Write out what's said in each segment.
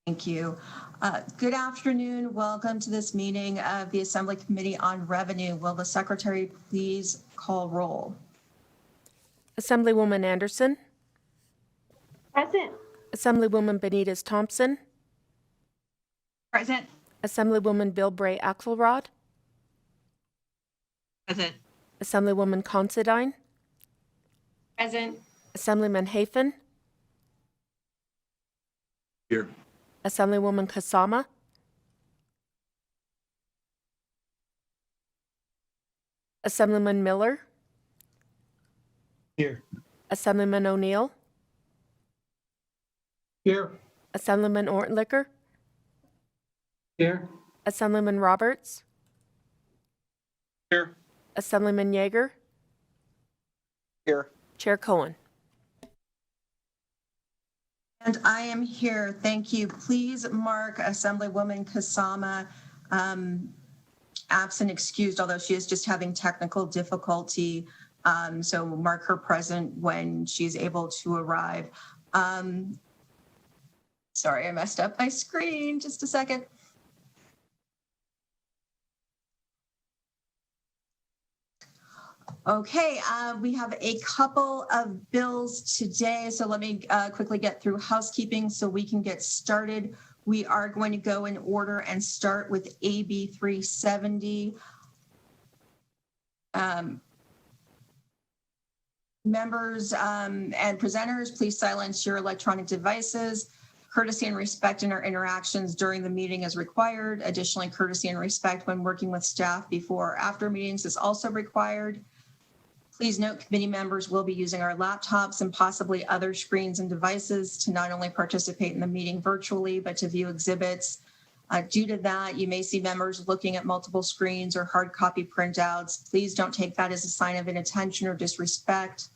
Thank you. Good afternoon. Welcome to this meeting of the Assembly Committee on Revenue. Will the Secretary please call roll? Assemblywoman Anderson. Present. Assemblywoman Benitez Thompson. Present. Assemblywoman Bilbray Axelrod. Present. Assemblywoman Considine. Present. Assemblyman Hafen. Here. Assemblywoman Kasama. Assemblyman Miller. Here. Assemblyman O'Neill. Here. Assemblyman Ortlicker. Here. Assemblyman Roberts. Here. Assemblyman Yeager. Here. Chair Cohen. And I am here. Thank you. Please mark Assemblywoman Kasama absent excused, although she is just having technical difficulty. So mark her present when she's able to arrive. Sorry, I messed up my screen. Just a second. Okay, we have a couple of bills today, so let me quickly get through housekeeping so we can get started. We are going to go in order and start with AB 370. Members and presenters, please silence your electronic devices. Courtesy and respect in our interactions during the meeting is required. Additionally, courtesy and respect when working with staff before or after meetings is also required. Please note committee members will be using our laptops and possibly other screens and devices to not only participate in the meeting virtually, but to view exhibits. Due to that, you may see members looking at multiple screens or hard copy printouts. Please don't take that as a sign of inattention or disrespect.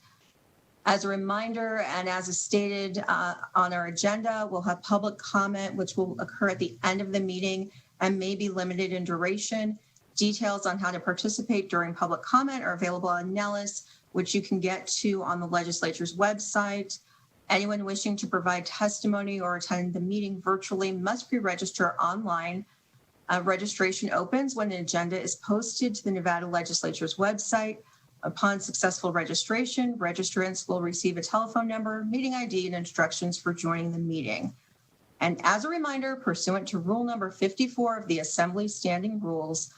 As a reminder, and as is stated on our agenda, we'll have public comment, which will occur at the end of the meeting and may be limited in duration. Details on how to participate during public comment are available on Nellis, which you can get to on the legislature's website. Anyone wishing to provide testimony or attend the meeting virtually must pre-register online. Registration opens when an agenda is posted to the Nevada Legislature's website. Upon successful registration, registrants will receive a telephone number, meeting ID, and instructions for joining the meeting. And as a reminder, pursuant to rule number 54 of the Assembly Standing Rules,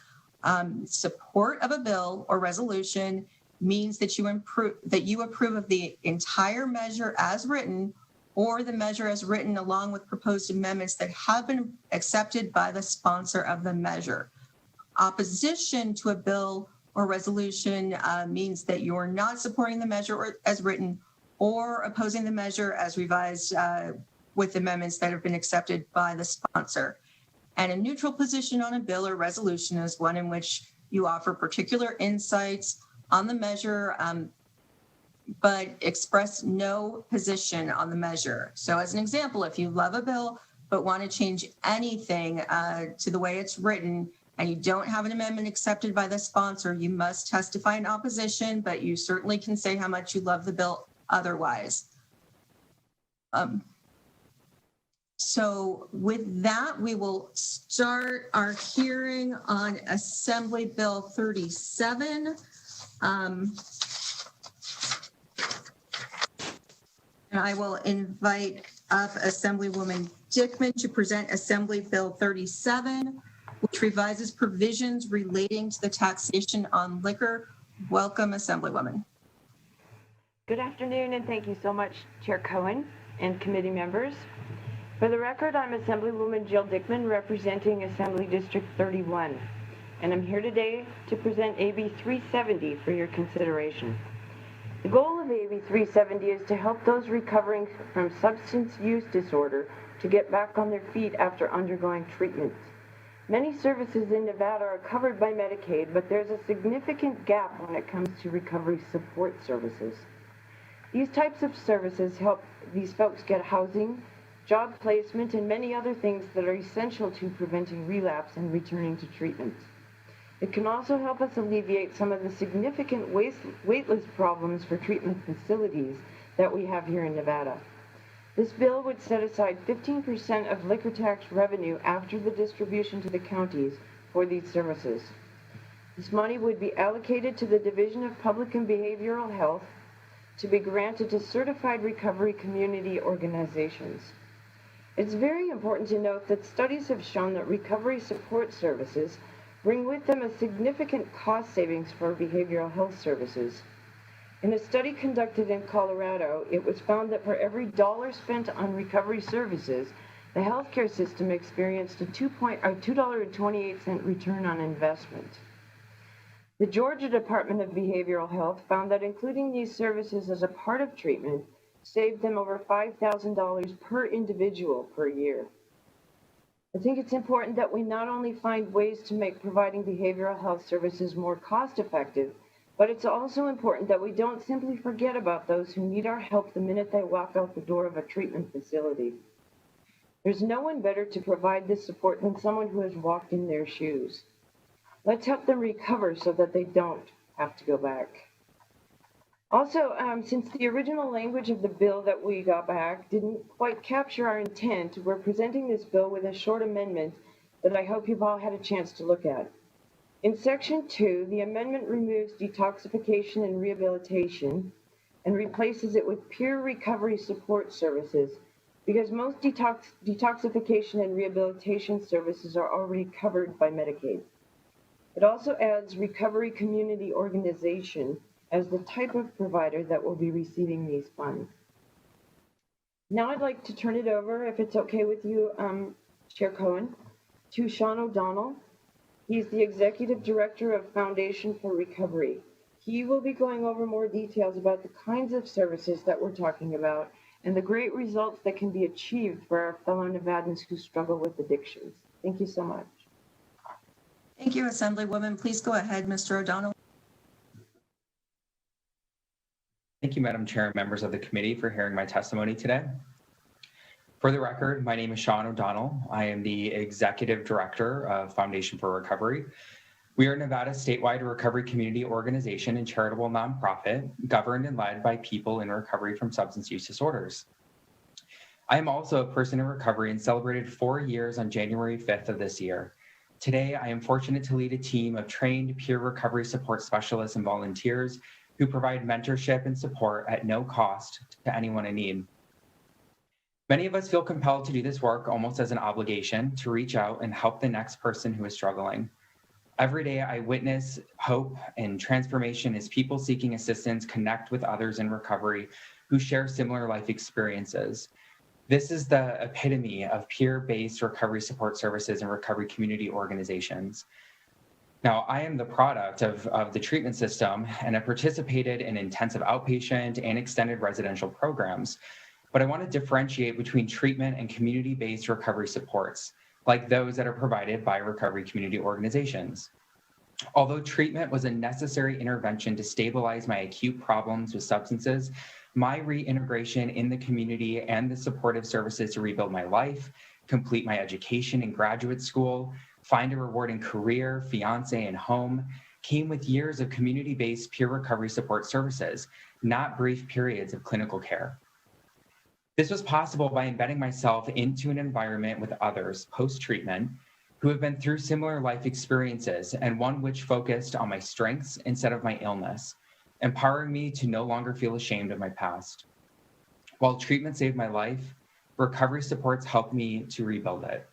support of a bill or resolution means that you approve of the entire measure as written or the measure as written along with proposed amendments that have been accepted by the sponsor of the measure. Opposition to a bill or resolution means that you're not supporting the measure as written or opposing the measure as revised with amendments that have been accepted by the sponsor. And a neutral position on a bill or resolution is one in which you offer particular insights on the measure, but express no position on the measure. So as an example, if you love a bill but want to change anything to the way it's written and you don't have an amendment accepted by the sponsor, you must testify in opposition, but you certainly can say how much you love the bill otherwise. So with that, we will start our hearing on Assembly Bill 37. And I will invite up Assemblywoman Dickman to present Assembly Bill 37, which revises provisions relating to the taxation on liquor. Welcome, Assemblywoman. Good afternoon, and thank you so much, Chair Cohen and committee members. For the record, I'm Assemblywoman Jill Dickman, representing Assembly District 31, and I'm here today to present AB 370 for your consideration. The goal of AB 370 is to help those recovering from substance use disorder to get back on their feet after undergoing treatment. Many services in Nevada are covered by Medicaid, but there's a significant gap when it comes to recovery support services. These types of services help these folks get housing, job placement, and many other things that are essential to preventing relapse and returning to treatment. It can also help us alleviate some of the significant waitlist problems for treatment facilities that we have here in Nevada. This bill would set aside 15% of liquor tax revenue after the distribution to the counties for these services. This money would be allocated to the Division of Public and Behavioral Health to be granted to certified recovery community organizations. It's very important to note that studies have shown that recovery support services bring with them a significant cost savings for behavioral health services. In a study conducted in Colorado, it was found that for every dollar spent on recovery services, the healthcare system experienced a $2.28 return on investment. The Georgia Department of Behavioral Health found that including these services as a part of treatment saved them over $5,000 per individual per year. I think it's important that we not only find ways to make providing behavioral health services more cost-effective, but it's also important that we don't simply forget about those who need our help the minute they walk out the door of a treatment facility. There's no one better to provide this support than someone who has walked in their shoes. Let's help them recover so that they don't have to go back. Also, since the original language of the bill that we got back didn't quite capture our intent, we're presenting this bill with a short amendment that I hope you've all had a chance to look at. In Section 2, the amendment removes detoxification and rehabilitation and replaces it with peer recovery support services because most detoxification and rehabilitation services are already covered by Medicaid. It also adds recovery community organization as the type of provider that will be receiving these funds. Now I'd like to turn it over, if it's okay with you, Chair Cohen, to Sean O'Donnell. He's the Executive Director of Foundation for Recovery. He will be going over more details about the kinds of services that we're talking about and the great results that can be achieved for our fellow Nevadans who struggle with addictions. Thank you so much. Thank you, Assemblywoman. Please go ahead, Mr. O'Donnell. Thank you, Madam Chair and members of the committee for hearing my testimony today. For the record, my name is Sean O'Donnell. I am the Executive Director of Foundation for Recovery. We are Nevada's statewide recovery community organization and charitable nonprofit governed and led by people in recovery from substance use disorders. I am also a person in recovery and celebrated 4 years on January 5th of this year. Today, I am fortunate to lead a team of trained peer recovery support specialists and volunteers who provide mentorship and support at no cost to anyone in need. Many of us feel compelled to do this work almost as an obligation to reach out and help the next person who is struggling. Every day I witness hope and transformation as people seeking assistance connect with others in recovery who share similar life experiences. This is the epitome of peer-based recovery support services and recovery community organizations. Now, I am the product of the treatment system and I participated in intensive outpatient and extended residential programs. But I want to differentiate between treatment and community-based recovery supports, like those that are provided by recovery community organizations. Although treatment was a necessary intervention to stabilize my acute problems with substances, my reintegration in the community and the supportive services to rebuild my life, complete my education in graduate school, find a rewarding career, fiance, and home came with years of community-based peer recovery support services, not brief periods of clinical care. This was possible by embedding myself into an environment with others post-treatment who have been through similar life experiences and one which focused on my strengths instead of my illness, empowering me to no longer feel ashamed of my past. While treatment saved my life, recovery supports helped me to rebuild it.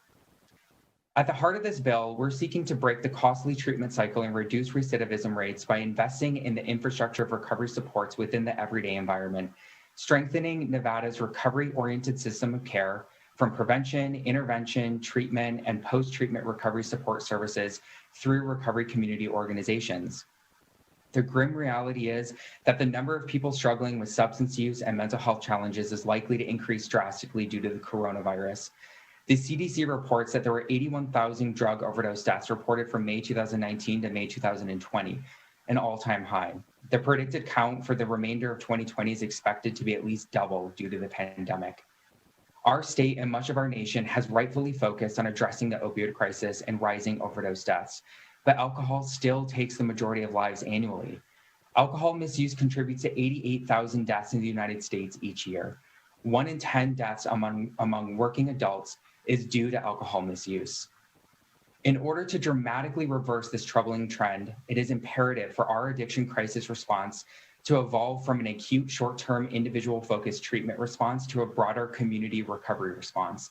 At the heart of this bill, we're seeking to break the costly treatment cycle and reduce recidivism rates by investing in the infrastructure of recovery supports within the everyday environment, strengthening Nevada's recovery-oriented system of care from prevention, intervention, treatment, and post-treatment recovery support services through recovery community organizations. The grim reality is that the number of people struggling with substance use and mental health challenges is likely to increase drastically due to the coronavirus. The CDC reports that there were 81,000 drug overdose deaths reported from May 2019 to May 2020, an all-time high. The predicted count for the remainder of 2020 is expected to be at least double due to the pandemic. Our state and much of our nation has rightfully focused on addressing the opioid crisis and rising overdose deaths, but alcohol still takes the majority of lives annually. Alcohol misuse contributes to 88,000 deaths in the United States each year. 1 in 10 deaths among working adults is due to alcohol misuse. In order to dramatically reverse this troubling trend, it is imperative for our addiction crisis response to evolve from an acute short-term individual-focused treatment response to a broader community recovery response.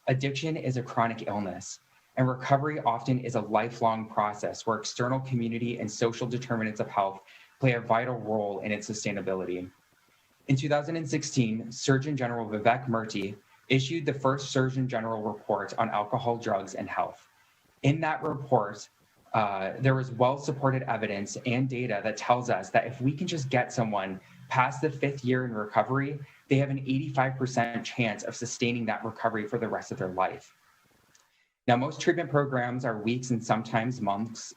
Addiction is a chronic illness, and recovery often is a lifelong process where external community and social determinants of health play a vital role in its sustainability. In 2016, Surgeon General Vivek Murthy issued the first Surgeon General report on alcohol, drugs, and health. In that report, there was well-supported evidence and data that tells us that if we can just get someone past the 5th year in recovery, they have an 85% chance of sustaining that recovery for the rest of their life. Now, most treatment programs are weeks and sometimes months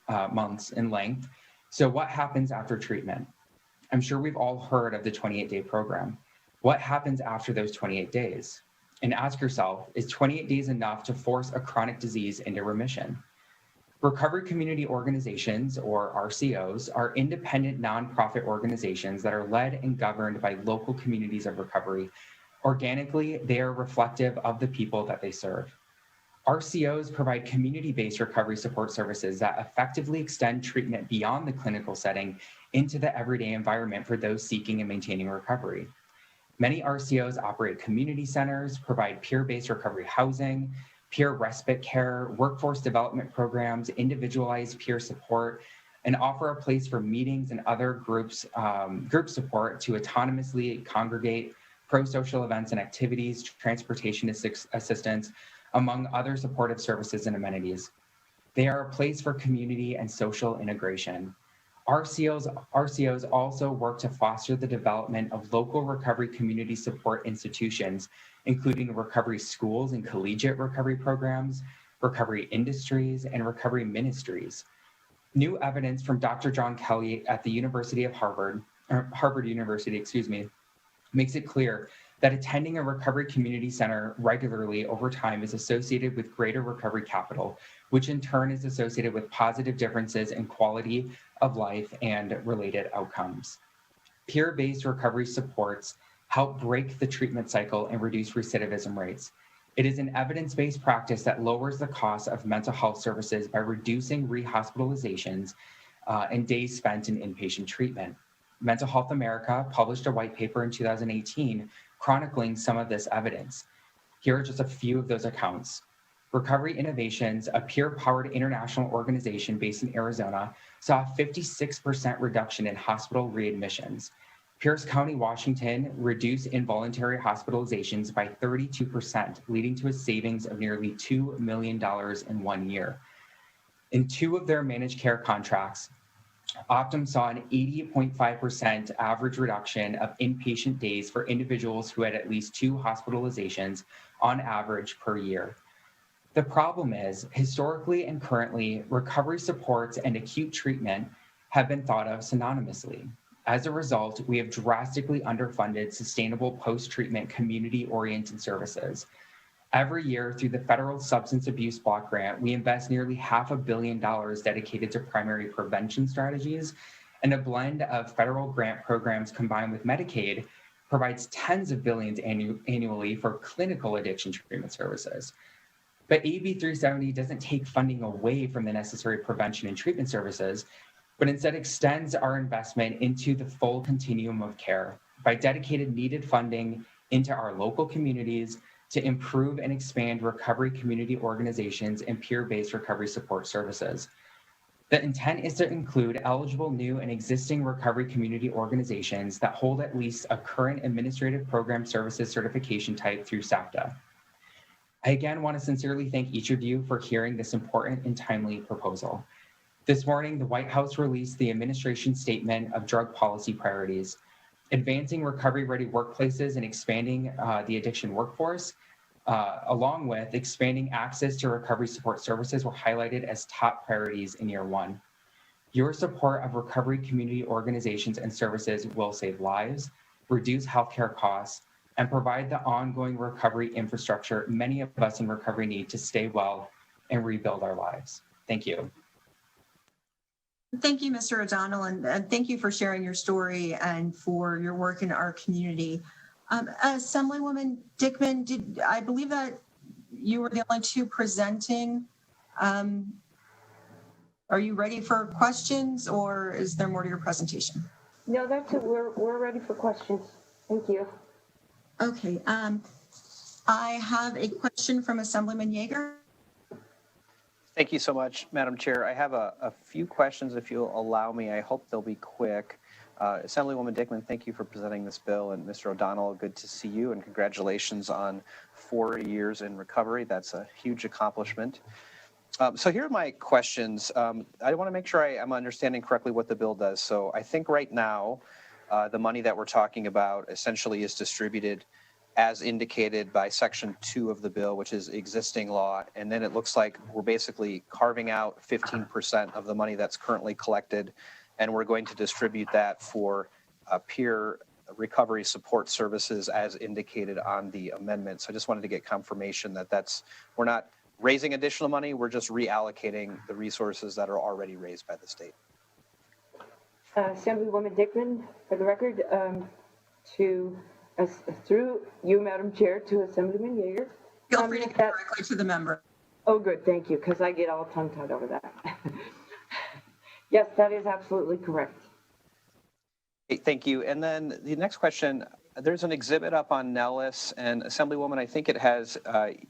in length. So what happens after treatment? I'm sure we've all heard of the 28-day program. What happens after those 28 days? And ask yourself, is 28 days enough to force a chronic disease into remission? Recovery community organizations, or RCOs, are independent nonprofit organizations that are led and governed by local communities of recovery. Organically, they are reflective of the people that they serve. RCOs provide community-based recovery support services that effectively extend treatment beyond the clinical setting into the everyday environment for those seeking and maintaining recovery. Many RCOs operate community centers, provide peer-based recovery housing, peer respite care, workforce development programs, individualized peer support, and offer a place for meetings and other group support to autonomously congregate, pro-social events and activities, transportation assistance, among other supportive services and amenities. They are a place for community and social integration. RCOs also work to foster the development of local recovery community support institutions, including recovery schools and collegiate recovery programs, recovery industries, and recovery ministries. New evidence from Dr. John Kelly at the Harvard University, makes it clear that attending a recovery community center regularly over time is associated with greater recovery capital, which in turn is associated with positive differences in quality of life and related outcomes. Peer-based recovery supports help break the treatment cycle and reduce recidivism rates. It is an evidence-based practice that lowers the cost of mental health services by reducing rehospitalizations and days spent in inpatient treatment. Mental Health America published a white paper in 2018 chronicling some of this evidence. Here are just a few of those accounts. Recovery Innovations, a peer-powered international organization based in Arizona, saw a 56% reduction in hospital readmissions. Pierce County, Washington reduced involuntary hospitalizations by 32%, leading to a savings of nearly $2 million in 1 year. In 2 of their managed care contracts, Optum saw an 80.5% average reduction of inpatient days for individuals who had at least 2 hospitalizations on average per year. The problem is, historically and currently, recovery supports and acute treatment have been thought of synonymously. As a result, we have drastically underfunded sustainable post-treatment community-oriented services. Every year, through the Federal Substance Abuse Block Grant, we invest nearly $500 million dedicated to primary prevention strategies, and a blend of federal grant programs combined with Medicaid provides tens of billions annually for clinical addiction treatment services. But AB 370 doesn't take funding away from the necessary prevention and treatment services, but instead extends our investment into the full continuum of care by dedicating needed funding into our local communities to improve and expand recovery community organizations and peer-based recovery support services. The intent is to include eligible new and existing recovery community organizations that hold at least a current administrative program services certification type through SAPTA. I again want to sincerely thank each of you for hearing this important and timely proposal. This morning, the White House released the administration statement of drug policy priorities. Advancing recovery-ready workplaces and expanding the addiction workforce, along with expanding access to recovery support services, were highlighted as top priorities in year 1. Your support of recovery community organizations and services will save lives, reduce healthcare costs, and provide the ongoing recovery infrastructure many of us in recovery need to stay well and rebuild our lives. Thank you. Thank you, Mr. O'Donnell, and thank you for sharing your story and for your work in our community. Assemblywoman Dickman, I believe that you were the only two presenting. Are you ready for questions, or is there more to your presentation? No, that's it. We're ready for questions. Thank you. Okay. I have a question from Assemblyman Yeager. Thank you so much, Madam Chair. I have a few questions, if you'll allow me. I hope they'll be quick. Assemblywoman Dickman, thank you for presenting this bill. And Mr. O'Donnell, good to see you, and congratulations on 4 years in recovery. That's a huge accomplishment. So here are my questions. I want to make sure I'm understanding correctly what the bill does. So I think right now, the money that we're talking about essentially is distributed as indicated by Section 2 of the bill, which is existing law. And then it looks like we're basically carving out 15% of the money that's currently collected, and we're going to distribute that for peer recovery support services as indicated on the amendment. So I just wanted to get confirmation that we're not raising additional money, we're just reallocating the resources that are already raised by the state. Assemblywoman Dickman, for the record, through you, Madam Chair, to Assemblyman Yeager. Feel free to get directly to the member. Oh, good, thank you, because I get all tongue-tied over that. Yes, that is absolutely correct. Hey, thank you. And then the next question, there's an exhibit up on Nellis, and Assemblywoman, I think it has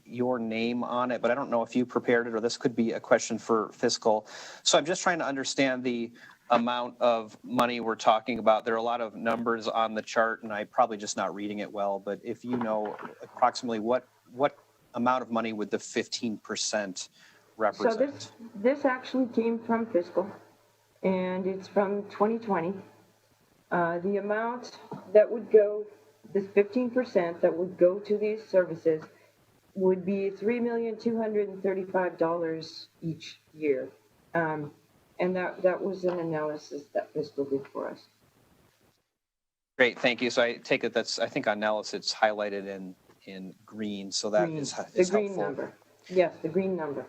your name on it, but I don't know if you prepared it, or this could be a question for fiscal. So I'm just trying to understand the amount of money we're talking about. There are a lot of numbers on the chart, and I'm probably just not reading it well, but if you know approximately what amount of money would the 15% represent? So this actually came from fiscal, and it's from 2020. The amount that would go, this 15% that would go to these services would be $3,235,000 each year. And that was an analysis that fiscal did for us. Great, thank you. So I take it I think on Nellis it's highlighted in green, so that is the green helpful. number. Yes, the green number.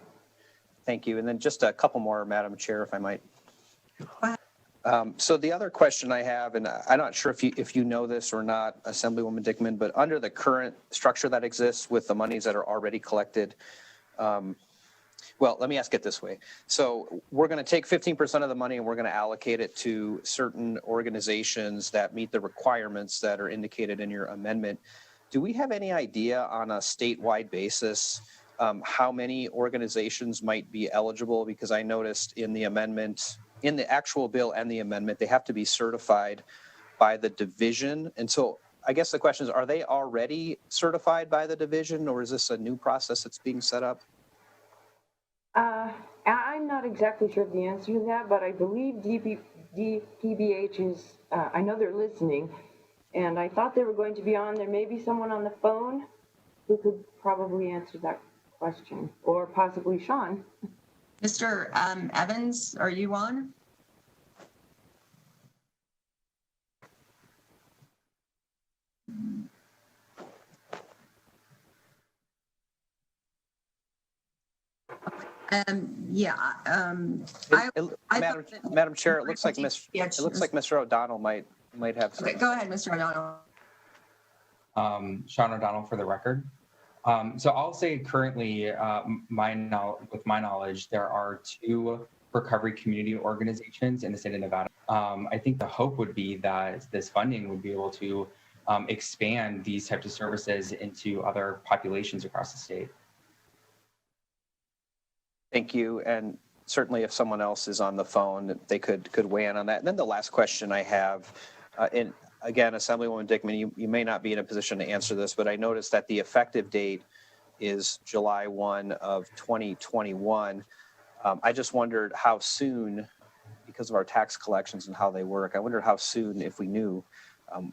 Thank you. And then just a couple more, Madam Chair, if I might. So the other question I have, and I'm not sure if you know this or not, Assemblywoman Dickman, but under the current structure that exists with the monies that are already collected, well, let me ask it this way. So we're going to take 15% of the money and we're going to allocate it to certain organizations that meet the requirements that are indicated in your amendment. Do we have any idea on a statewide basis how many organizations might be eligible? Because I noticed in the amendment, in the actual bill and the amendment, they have to be certified by the division. And so I guess the question is, are they already certified by the division, or is this a new process that's being set up? I'm not exactly sure of the answer to that, but I believe DPBH is, I know they're listening, and I thought they were going to be on. There may be someone on the phone who could probably answer that question, or possibly Sean. Mr. Evans, are you on? Madam Chair, it looks like Mr. O'Donnell might have some. Okay, go ahead, Mr. O'Donnell. Sean O'Donnell for the record. So I'll say currently, with my knowledge, there are 2 recovery community organizations in the state of Nevada. I think the hope would be that this funding would be able to expand these types of services into other populations across the state. Thank you. And certainly if someone else is on the phone, they could weigh in on that. And then the last question I have, and again, Assemblywoman Dickman, you may not be in a position to answer this, but I noticed that the effective date is July 1 of 2021. I just wondered how soon, because of our tax collections and how they work, I wondered how soon, if we knew,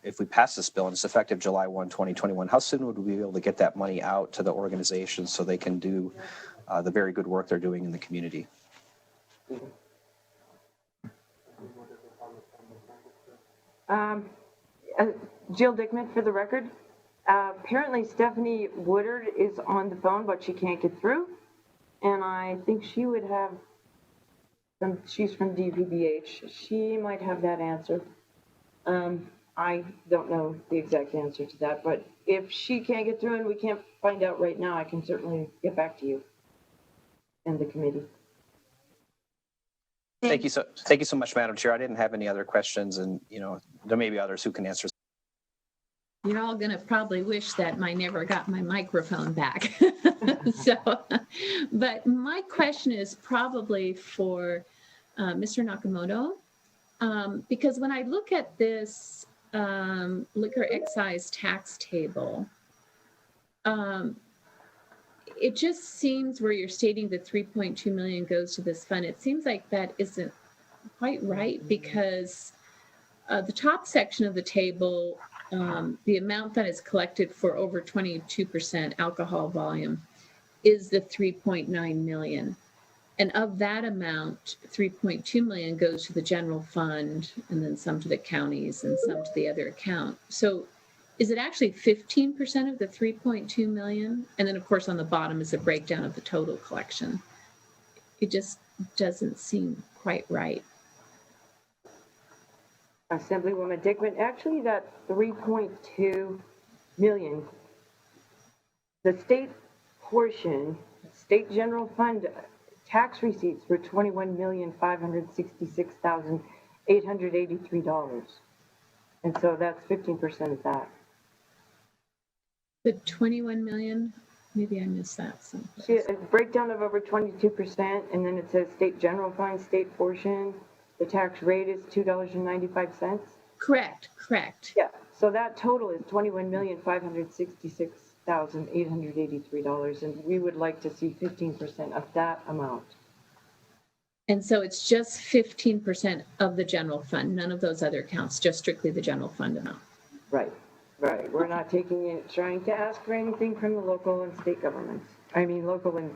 if we pass this bill and it's effective July 1, 2021, how soon would we be able to get that money out to the organizations so they can do the very good work they're doing in the community? Jill Dickman for the record. Apparently Stephanie Woodard is on the phone, but she can't get through. And I think she would have she's from DPBH. She might have that answer. I don't know the exact answer to that, but if she can't get through and we can't find out right now, I can certainly get back to you and the committee. Thank you so much, Madam Chair. I didn't have any other questions, and there may be others who can answer. You're all going to probably wish that I never got my microphone back. But my question is probably for Mr. Nakamoto, because when I look at this liquor excise tax table, it just seems where you're stating the 3.2 million goes to this fund. It seems like that isn't quite right, because the top section of the table, the amount that is collected for over 22% alcohol volume is the 3.9 million. And of that amount, 3.2 million goes to the general fund, and then some to the counties and some to the other account. So is it actually 15% of the 3.2 million? And then of course on the bottom is a breakdown of the total collection. It just doesn't seem quite right. Assemblywoman Dickman, actually that 3.2 million, the state portion, state general fund tax receipts were $21,566,883. And so that's 15% of that. The 21 million, maybe I missed that someplace. See, a breakdown of over 22%, and then it says state general fund, state portion, the tax rate is $2.95. Correct. Yeah, so that total is $21,566,883, and we would like to see 15% of that amount. And so it's just 15% of the general fund, none of those other accounts, just strictly the general fund amount. Right. We're not trying to ask for anything from the local and state governments. I mean, local and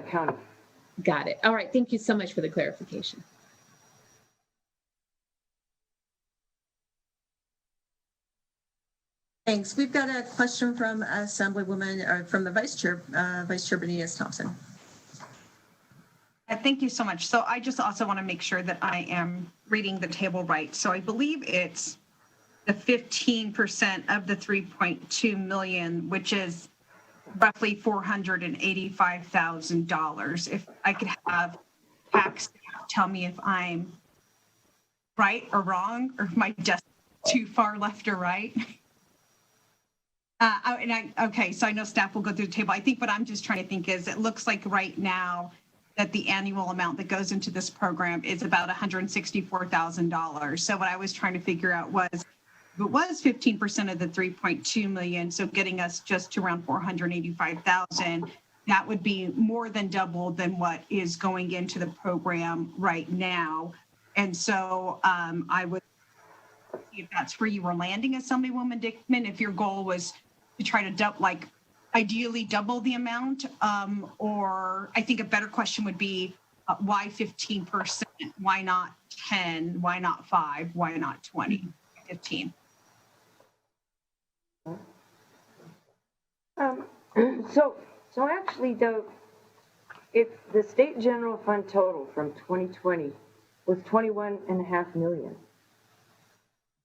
county. Got it. All right. Thank you so much for the clarification. Thanks. We've got a question from Assemblywoman, or from the Vice Chair Benitez Thompson. Thank you so much. So I just also want to make sure that I am reading the table right. So I believe it's the 15% of the 3.2 million, which is roughly $485,000. If I could have tax tell me if I'm right or wrong, or am I just too far left or right? Okay, so I know staff will go through the table. I think what I'm just trying to think is, it looks like right now that the annual amount that goes into this program is about $164,000. So what I was trying to figure out was, if it was 15% of the 3.2 million, so getting us just to around 485,000, that would be more than double than what is going into the program right now. And so I would see if that's where you were landing, Assemblywoman Dickman, if your goal was to try to ideally double the amount, or I think a better question would be, why 15%? Why not 10? Why not 5? Why not 20? 15? So actually, though, if the state general fund total from 2020 was 21.5 million.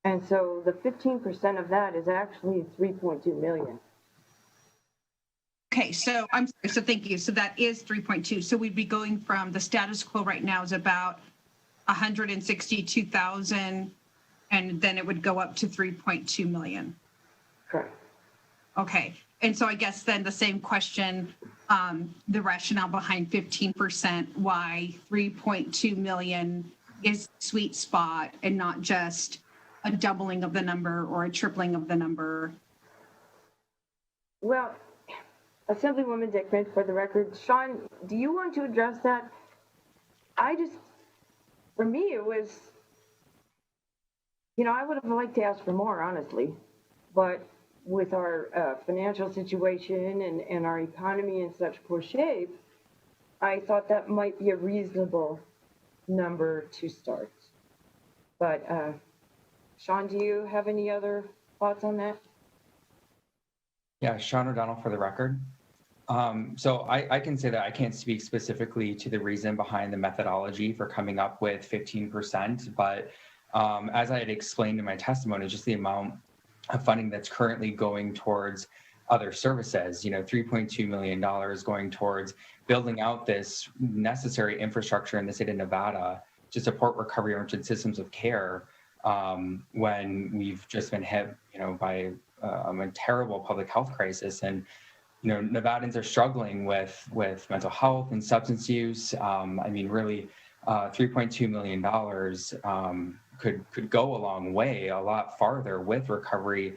And so the 15% of that is actually 3.2 million. Okay, so so thank you. So that is 3.2. So we'd be going from, the status quo right now is about 162,000, and then it would go up to 3.2 million. Correct. Okay, and so I guess then the same question, the rationale behind 15%, why 3.2 million is the sweet spot and not just a doubling of the number or a tripling of the number? Well, Assemblywoman Dickman, for the record, Sean, do you want to address that? For me, it was, I would have liked to ask for more, honestly, but with our financial situation and our economy in such poor shape, I thought that might be a reasonable number to start. But Sean, do you have any other thoughts on that? Yeah, Sean O'Donnell for the record. So I can say that I can't speak specifically to the reason behind the methodology for coming up with 15%, but As I had explained in my testimony, just the amount of funding that's currently going towards other services, $3.2 million going towards building out this necessary infrastructure in the state of Nevada to support recovery-oriented systems of care, when we've just been hit, by a terrible public health crisis. And, Nevadans are struggling with mental health and substance use. Really, $3.2 million could go a long way, a lot farther with recovery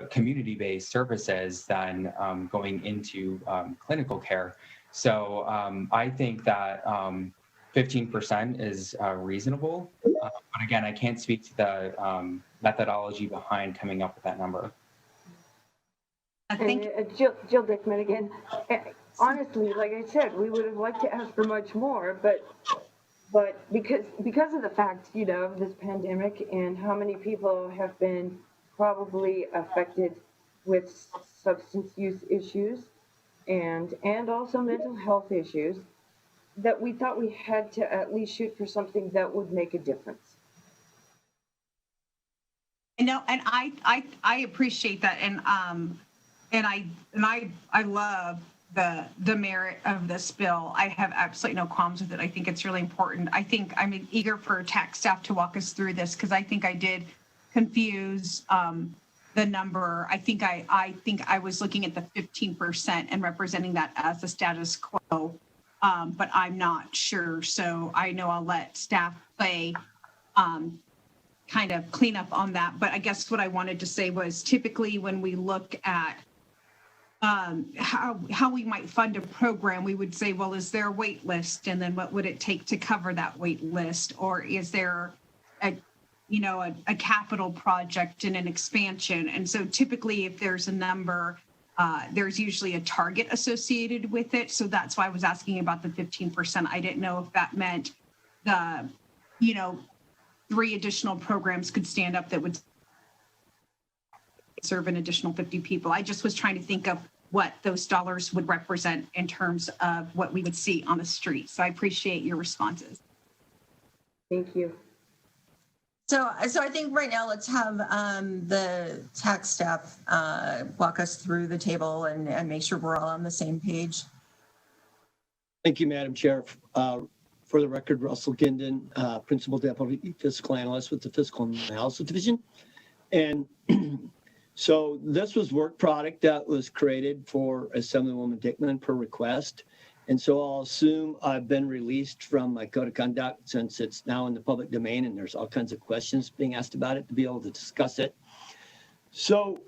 community-based services than going into clinical care. So I think that 15% is reasonable. But again, I can't speak to the methodology behind coming up with that number. Thank And Jill Dickman again. Honestly, like I said, we would have liked to ask for much more, but because of the fact, of this pandemic and how many people have been probably affected with substance use issues and also mental health issues, that we thought we had to at least shoot for something that would make a difference. and I appreciate that, and I love the merit of this bill. I have absolutely no qualms with it. I think it's really important. I think I'm eager for tax staff to walk us through this, because I think I did confuse the number. I think I was looking at the 15% and representing that as the status quo, but I'm not sure. So I know I'll let staff play kind of clean up on that. But I guess what I wanted to say was, typically when we look at how we might fund a program, we would say, well, is there a wait list? And then what would it take to cover that wait list? Or is there a capital project and an expansion? And so typically if there's a number, there's usually a target associated with it. So that's why I was asking about the 15%. I didn't know if that meant the, 3 additional programs could stand up that would serve an additional 50 people. I just was trying to think of what those dollars would represent in terms of what we would see on the street. So I appreciate your responses. Thank you. So I think right now let's have the tax staff walk us through the table and make sure we're all on the same page. Thank you, Madam Chair. For the record, Russell Ginden, Principal Deputy Fiscal Analyst with the Fiscal Analysis Division. And so this was work product that was created for Assemblywoman Dickman per request. And so I'll assume I've been released from my code of conduct, since it's now in the public domain and there's all kinds of questions being asked about it, to be able to discuss it. So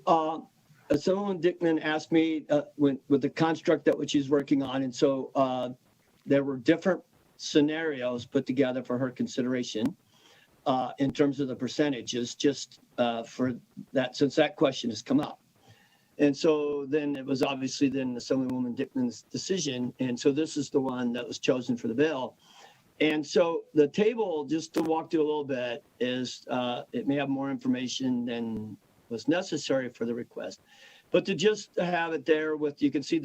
Assemblywoman Dickman asked me with the construct that which she's working on. And so there were different scenarios put together for her consideration in terms of the percentages, just for that, since that question has come up. And so then it was obviously then Assemblywoman Dickman's decision. And so this is the one that was chosen for the bill. And so the table, just to walk through a little bit, is it may have more information than was necessary for the request. But to just have it there with, you can see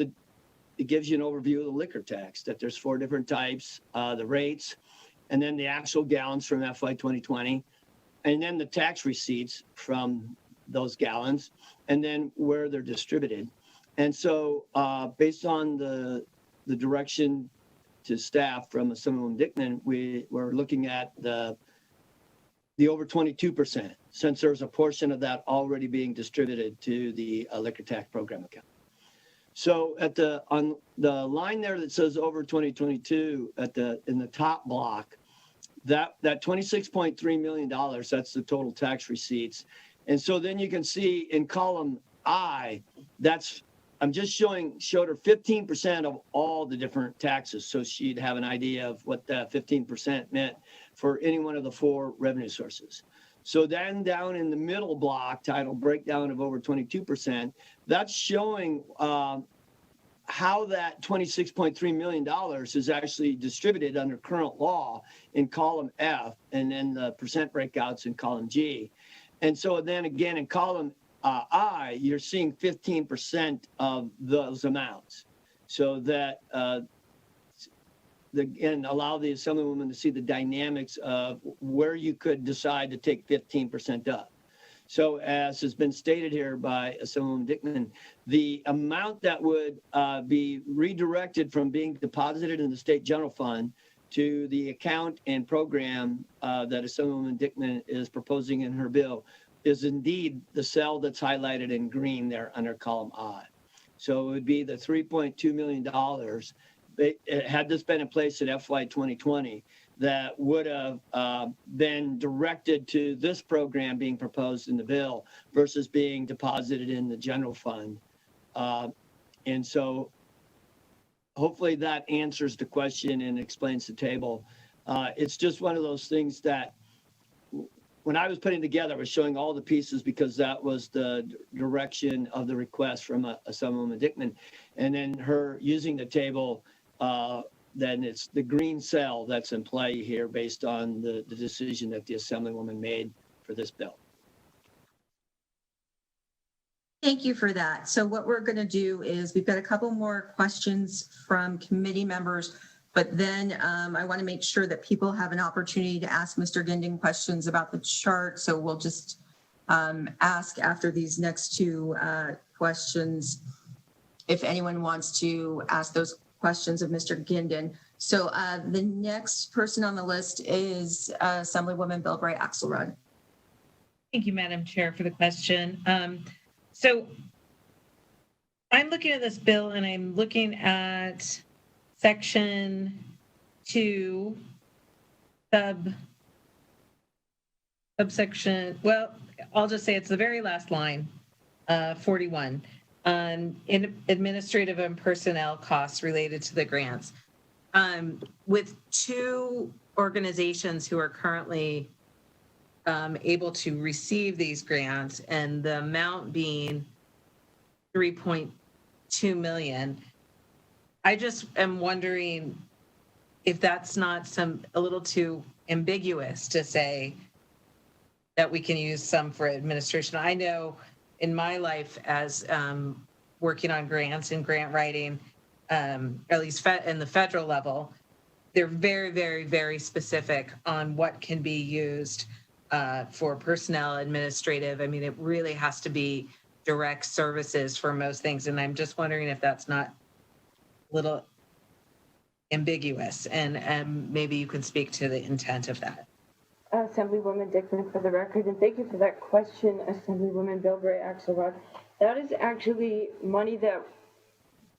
it gives you an overview of the liquor tax, that there's 4 different types, the rates, and then the actual gallons from FY 2020, and then the tax receipts from those gallons, and then where they're distributed. And so based on the direction to staff from Assemblywoman Dickman, we were looking at the over 22%, since there's a portion of that already being distributed to the liquor tax program account. So on the line there that says over 2022 in the top block, that $26.3 million, that's the total tax receipts. And so then you can see in column I, I'm just showed her 15% of all the different taxes. So she'd have an idea of what that 15% meant for any one of the 4 revenue sources. So then down in the middle block, titled Breakdown of Over 22%, that's showing how that $26.3 million is actually distributed under current law in column F, and then the percent breakouts in column G. And so then again in column I, you're seeing 15% of those amounts. So that and allow the Assemblywoman to see the dynamics of where you could decide to take 15% up. So as has been stated here by Assemblywoman Dickman, the amount that would be redirected from being deposited in the state general fund to the account and program that Assemblywoman Dickman is proposing in her bill is indeed the cell that's highlighted in green there under column I. So it would be the $3.2 million. Had this been in place at FY 2020, that would have been directed to this program being proposed in the bill versus being deposited in the general fund. And so hopefully that answers the question and explains the table. It's just one of those things that when I was putting together, I was showing all the pieces because that was the direction of the request from Assemblywoman Dickman. And then her using the table, then it's the green cell that's in play here based on the decision that the Assemblywoman made for this bill. Thank you for that. So what we're going to do is we've got a couple more questions from committee members, but then I want to make sure that people have an opportunity to ask Mr. Ginding questions about the chart. So we'll just ask after these next two questions if anyone wants to ask those questions of Mr. Gindin. So the next person on the list is Assemblywoman Bilbray Axelrod. Thank you, Madam Chair, for the question. So I'm looking at this bill and I'm looking at section 2, subsection, well, I'll just say it's the very last line, 41. In administrative and personnel costs related to the grants. With two organizations who are currently able to receive these grants and the amount being 3.2 million, I just am wondering if that's not a little too ambiguous to say that we can use some for administration. I know in my life as working on grants and grant writing, at least in the federal level, they're very, very, very specific on what can be used for personnel, administrative. I mean, it really has to be direct services for most things. And I'm just wondering if that's not a little ambiguous, and maybe you can speak to the intent of that. Assemblywoman Dickman, for the record, and thank you for that question, Assemblywoman Bilbray Axelrod. That is actually money that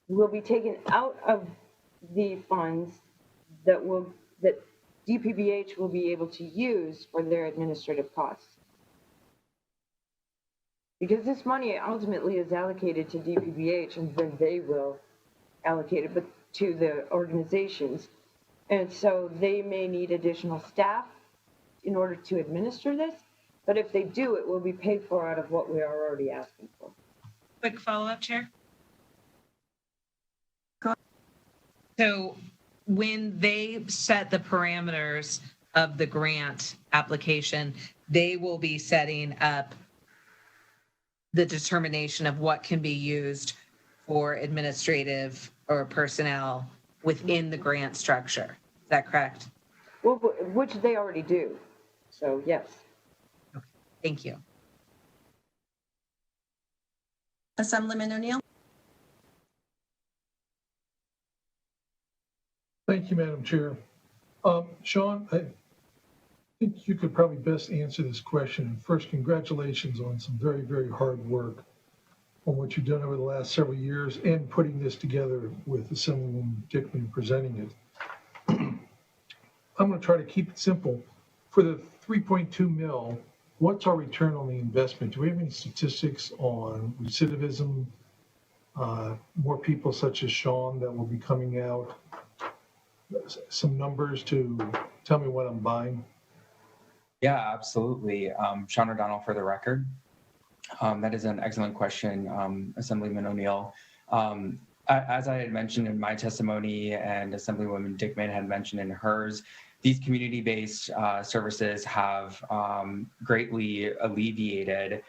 will be taken out of the funds that DPBH will be able to use for their administrative costs. Because this money ultimately is allocated to DPBH, and then they will allocate it to the organizations. And so they may need additional staff in order to administer this, but if they do, it will be paid for out of what we are already asking for. Quick follow-up, Chair. Go ahead. So when they set the parameters of the grant application, they will be setting up the determination of what can be used for administrative or personnel within the grant structure. Is that correct? Well, which they already do. So, yes. Okay. Thank you. Assemblyman O'Neill. Thank you, Madam Chair. Sean, I think you could probably best answer this question. First, congratulations on some very, very hard work on what you've done over the last several years and putting this together with Assemblywoman Dickman presenting it. I'm going to try to keep it simple. For the 3.2 mil, what's our return on the investment? Do we have any statistics on recidivism? More people such as Sean that will be coming out? Some numbers to tell me what I'm buying? Yeah, absolutely. Sean O'Donnell for the record. That is an excellent question, Assemblyman O'Neill. As I had mentioned in my testimony and Assemblywoman Dickman had mentioned in hers, these community-based services have greatly alleviated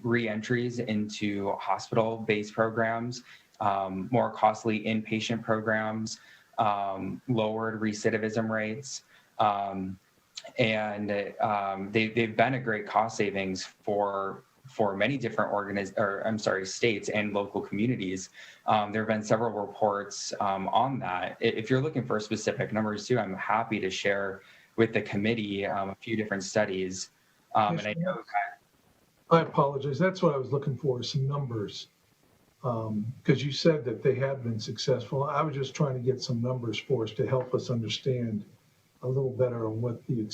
re-entries into hospital-based programs, more costly inpatient programs, lowered recidivism rates. They've been a great cost savings for many different states and local communities. There have been several reports on that. If you're looking for specific numbers too, I'm happy to share with the committee a few different studies. And I know I apologize. That's what I was looking for, some numbers. Because you said that they have been successful. I was just trying to get some numbers for us to help us understand a little better on what the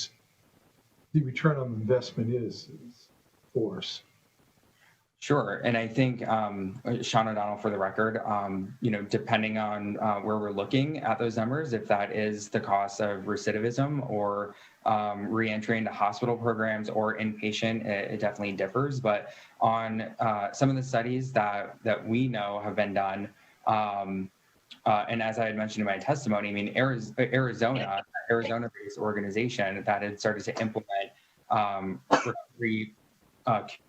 return on investment is for us. Sure. And I think, Sean O'Donnell, for the record, depending on where we're looking at those numbers, if that is the cost of recidivism or reentry into hospital programs or inpatient, it definitely differs. But on some of the studies that we know have been done, and as I had mentioned in my testimony, I mean, Arizona-based organization that had started to implement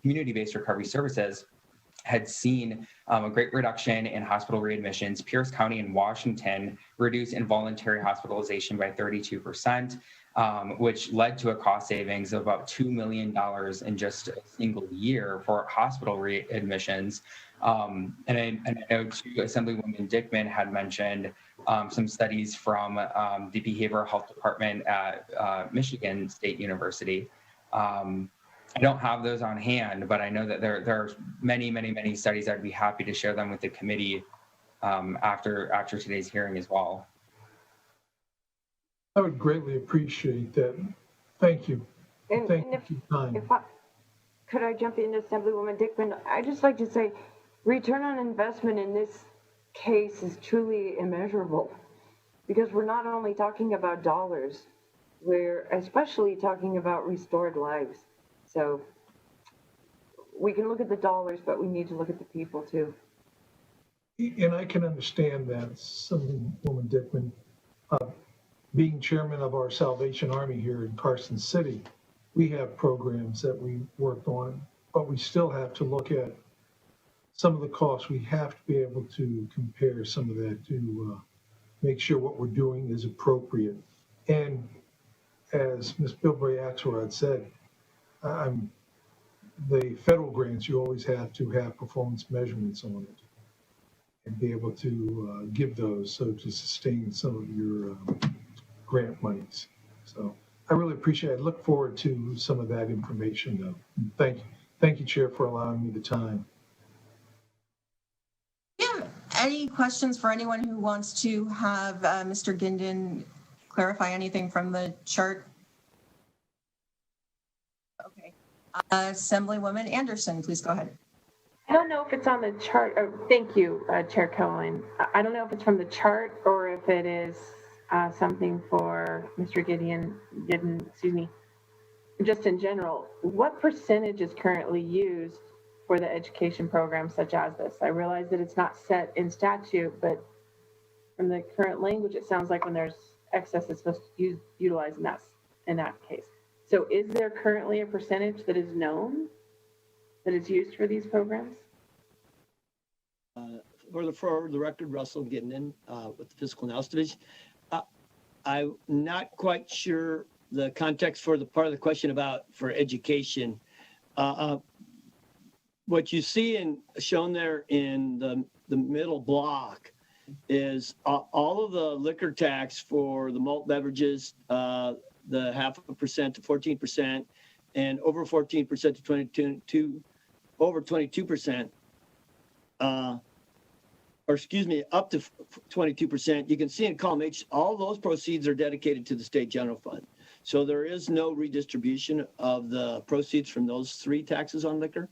community-based recovery services had seen a great reduction in hospital readmissions. Pierce County in Washington reduced involuntary hospitalization by 32%, which led to a cost savings of about $2 million in just a single year for hospital readmissions. And I know too, Assemblywoman Dickman had mentioned some studies from the Behavioral Health Department at Michigan State University. I don't have those on hand, but I know that there are many, many, many studies. I'd be happy to share them with the committee after today's hearing as well. I would greatly appreciate that. Thank you. Thank you for your time. Could I jump in, Assemblywoman Dickman? I'd just like to say, return on investment in this case is truly immeasurable, because we're not only talking about dollars, we're especially talking about restored lives. So we can look at the dollars, but we need to look at the people too. And I can understand that, Assemblywoman Dickman, being chairman of our Salvation Army here in Carson City, we have programs that we work on, but we still have to look at some of the costs. We have to be able to compare some of that to make sure what we're doing is appropriate. And as Ms. Bilbray Axelrod said, the federal grants, you always have to have performance measurements on it and be able to give those so to sustain some of your grant monies. So I really appreciate it. I look forward to some of that information though. Thank you, Chair, for allowing me the time. Yeah, any questions for anyone who wants to have Mr. Gindin clarify anything from the chart? Okay. Assemblywoman Anderson, please go ahead. I don't know if it's on the chart. Oh, thank you, Chair Cohen. I don't know if it's from the chart or if it is something for Mr. Gideon, just in general. What percentage is currently used for the education program such as this? I realize that it's not set in statute, but from the current language, it sounds like when there's excess, it's supposed to utilize in that case. So is there currently a percentage that is known that is used for these programs? For the record, Russell Gindin with the Fiscal Analysis Division. I'm not quite sure the context for the part of the question about for education. What you see shown there in the middle block is all of the liquor tax for the malt beverages, the 0.5% to 14%, and over 14% to over 22%, or excuse me, up to 22%. You can see in column H, all those proceeds are dedicated to the state general fund. So there is no redistribution of the proceeds from those three taxes on liquor.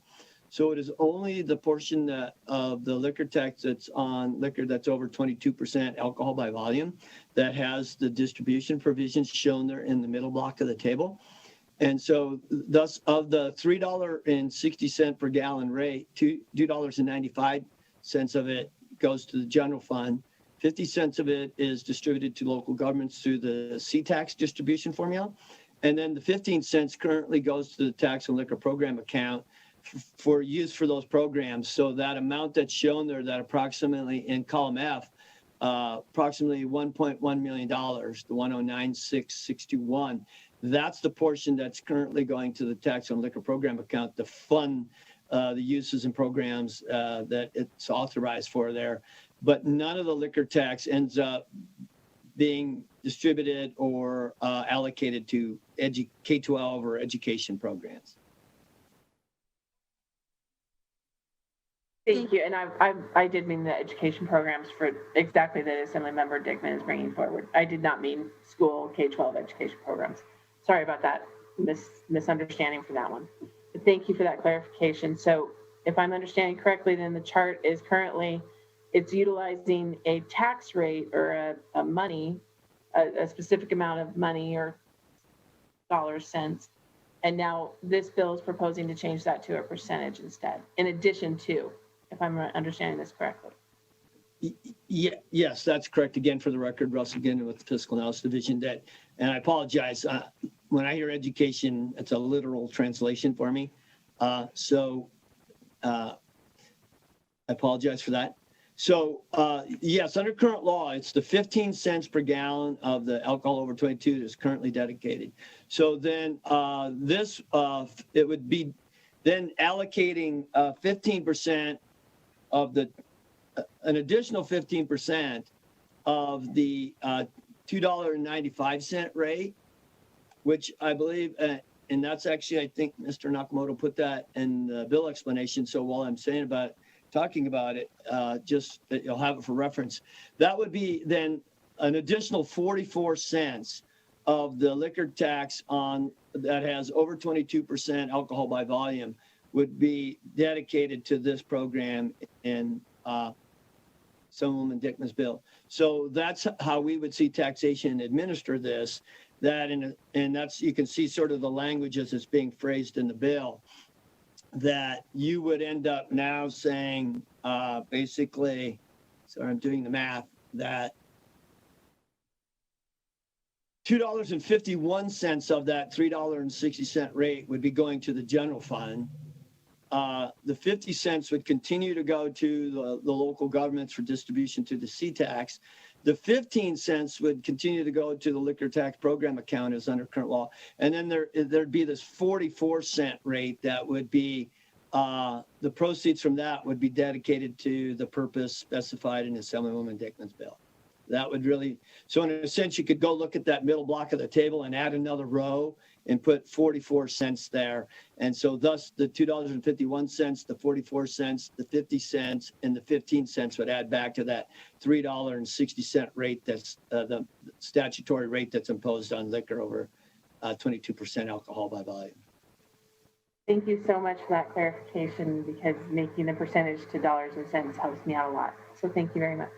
So it is only the portion of the liquor tax that's on liquor that's over 22% alcohol by volume that has the distribution provisions shown there in the middle block of the table. And so thus of the $3.60 per gallon rate, $2.95 of it goes to the general fund. 50 cents of it is distributed to local governments through the C-tax distribution formula. And then the 15 cents currently goes to the tax and liquor program account for use for those programs. So that amount that's shown there, that approximately in column F, approximately $1.1 million, the 109,661. That's the portion that's currently going to the tax on liquor program account to fund the uses and programs that it's authorized for there. But none of the liquor tax ends up being distributed or allocated to K-12 or education programs. Thank you. And I did mean the education programs for exactly that Assemblymember Dickman is bringing forward. I did not mean school K-12 education programs. Sorry about that misunderstanding for that one. But thank you for that clarification. So if I'm understanding correctly, then the chart is currently, it's utilizing a tax rate or a specific amount of money or dollars, cents. And now this bill is proposing to change that to a percentage instead, in addition to, if I'm understanding this correctly. Yes, that's correct. Again, for the record, Russell Ginden with the Fiscal Analysis Division. And I apologize. When I hear education, it's a literal translation for me. I apologize for that. So yes, under current law, it's the 15 cents per gallon of the alcohol over 22 that is currently dedicated. So then it would be then allocating 15% of an additional 15% of the $2.95 rate, which I believe, and that's actually, I think Mr. Nakamoto put that in the bill explanation. So while I'm talking about it, just that you'll have it for reference, that would be then an additional 44 cents of the liquor tax on that has over 22% alcohol by volume would be dedicated to this program in Assemblywoman Dickman's bill. So that's how we would see taxation administer this. And that's, you can see sort of the language as it's being phrased in the bill, that you would end up now saying basically, sorry, I'm doing the math, that $2.51 of that $3.60 rate would be going to the general fund. The 50 cents would continue to go to the local governments for distribution to the C-tax. The 15 cents would continue to go to the liquor tax program account as under current law. And then there'd be this 44-cent rate that would be, the proceeds from that would be dedicated to the purpose specified in Assemblywoman Dickman's bill. That would really, so in a sense, you could go look at that middle block of the table and add another row and put 44 cents there. And so thus the $2.51, the 44 cents, the 50 cents, and the 15 cents would add back to that $3.60 rate that's the statutory rate that's imposed on liquor over 22% alcohol by volume. Thank you so much for that clarification, because making the percentage to dollars and cents helps me out a lot. So thank you very much.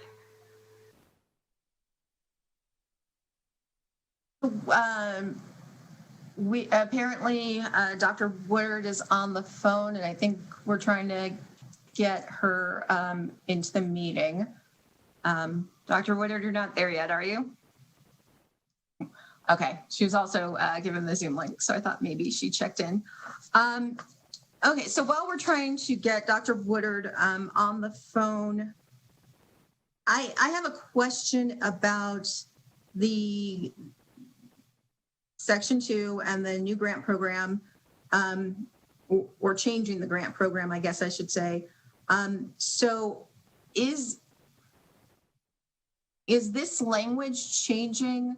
We apparently Dr. Woodard is on the phone, and I think we're trying to get her into the meeting. Dr. Woodard, you're not there yet, are you? Okay, she was also given the Zoom link, so I thought maybe she checked in. Okay, so while we're trying to get Dr. Woodard on the phone, I have a question about the Section 2 and the new grant program, or changing the grant program, I guess I should say. So is this language changing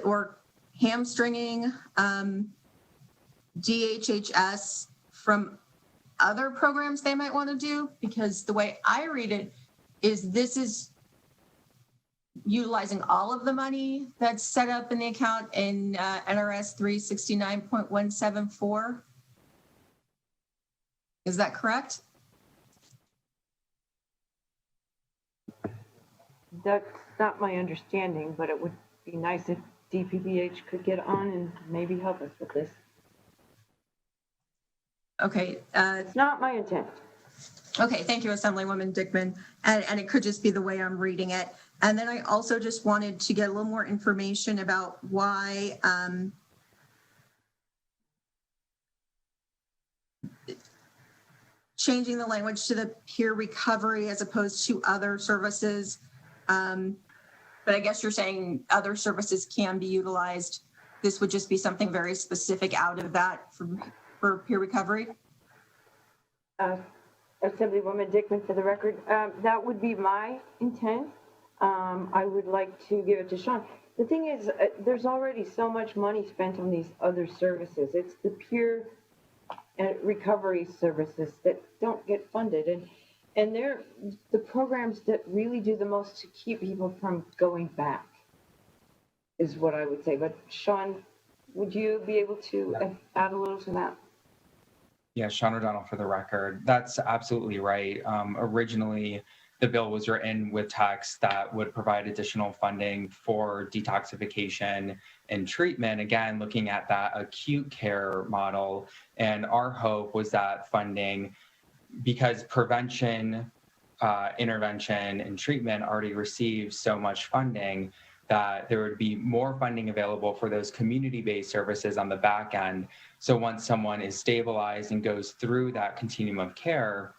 or hamstringing DHHS from other programs they might want to do? Because the way I read it is this is utilizing all of the money that's set up in the account in NRS 369.174. Is that correct? That's not my understanding, but it would be nice if DPPH could get on and maybe help us with this. Okay. It's not my intent. Okay, thank you, Assemblywoman Dickman. And it could just be the way I'm reading it. And then I also just wanted to get a little more information about why changing the language to the peer recovery as opposed to other services But I guess you're saying other services can be utilized. This would just be something very specific out of that for peer recovery? Assemblywoman Dickman, for the record, that would be my intent. I would like to give it to Sean. The thing is, there's already so much money spent on these other services. It's the peer recovery services that don't get funded. And they're the programs that really do the most to keep people from going back, is what I would say. But Sean, would you be able to add a little to that? Yeah, Sean O'Donnell for the record. That's absolutely right. Originally, the bill was written with text that would provide additional funding for detoxification and treatment, again, looking at that acute care model. And our hope was that funding, because prevention, intervention, and treatment already receive so much funding, that there would be more funding available for those community-based services on the back end. So once someone is stabilized and goes through that continuum of care,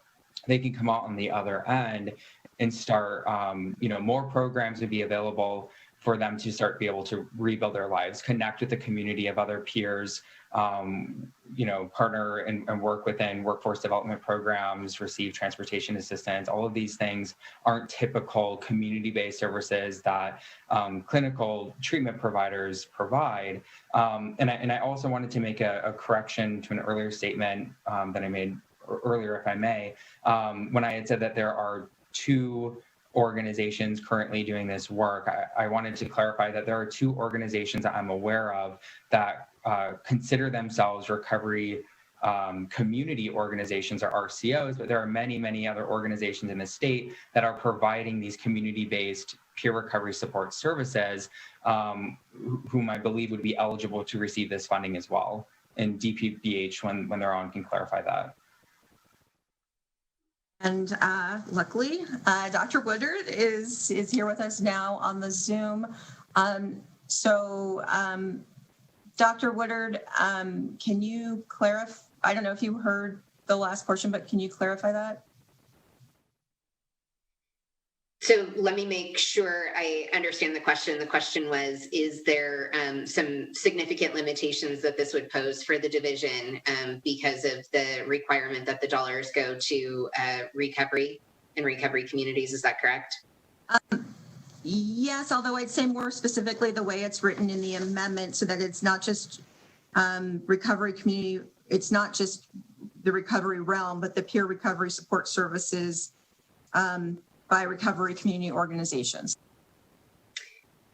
they can come out on the other end and start, more programs would be available for them to start be able to rebuild their lives, connect with the community of other peers, partner and work within workforce development programs, receive transportation assistance. All of these things aren't typical community-based services that clinical treatment providers provide. And I also wanted to make a correction to an earlier statement that I made earlier, if I may, when I had said that there are 2 organizations currently doing this work. I wanted to clarify that there are 2 organizations that I'm aware of that consider themselves recovery community organizations, or RCOs, but there are many, many other organizations in the state that are providing these community-based peer recovery support services, whom I believe would be eligible to receive this funding as well. And DPBH, when they're on, can clarify that. And luckily, Dr. Woodard is here with us now on the Zoom. Dr. Woodard, can you clarify? I don't know if you heard the last portion, but can you clarify that? So let me make sure I understand the question. The question was, is there some significant limitations that this would pose for the division because of the requirement that the dollars go to recovery and recovery communities? Is that correct? Yes, although I'd say more specifically the way it's written in the amendment, so that it's not just recovery community, it's not just the recovery realm, but the peer recovery support services by recovery community organizations.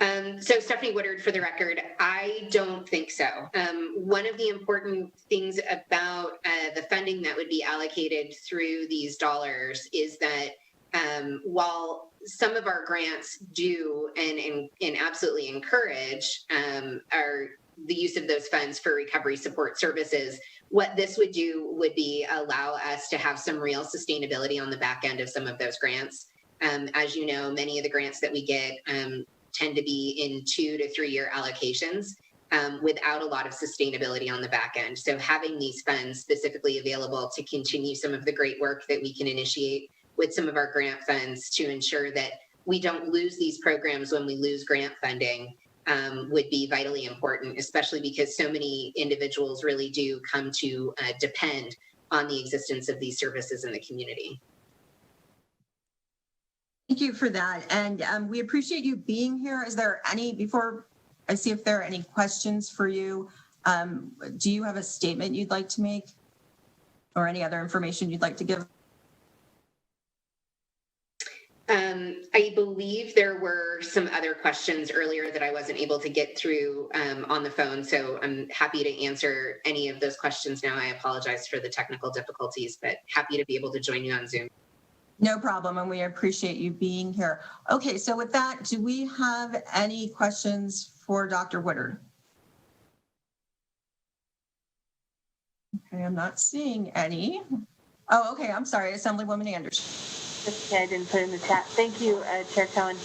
So Stephanie Woodard, for the record, I don't think so. One of the important things about the funding that would be allocated through these dollars is that while some of our grants do and absolutely encourage the use of those funds for recovery support services, what this would do would be allow us to have some real sustainability on the back end of some of those grants. As you know, many of the grants that we get tend to be in 2 to 3 year allocations without a lot of sustainability on the back end. So having these funds specifically available to continue some of the great work that we can initiate with some of our grant funds to ensure that we don't lose these programs when we lose grant funding would be vitally important, especially because so many individuals really do come to depend on the existence of these services in the community. Thank you for that. And we appreciate you being here. Is there any, before I see if there are any questions for you, do you have a statement you'd like to make or any other information you'd like to give? I believe there were some other questions earlier that I wasn't able to get through on the phone, so I'm happy to answer any of those questions now. I apologize for the technical difficulties, but happy to be able to join you on Zoom. No problem, and we appreciate you being here. Okay, so with that, do we have any questions for Dr. Woodard? Okay, I'm not seeing any. Oh, okay, I'm sorry, Assemblywoman Anderson. I didn't put in the chat. Thank you, Chair Cohen.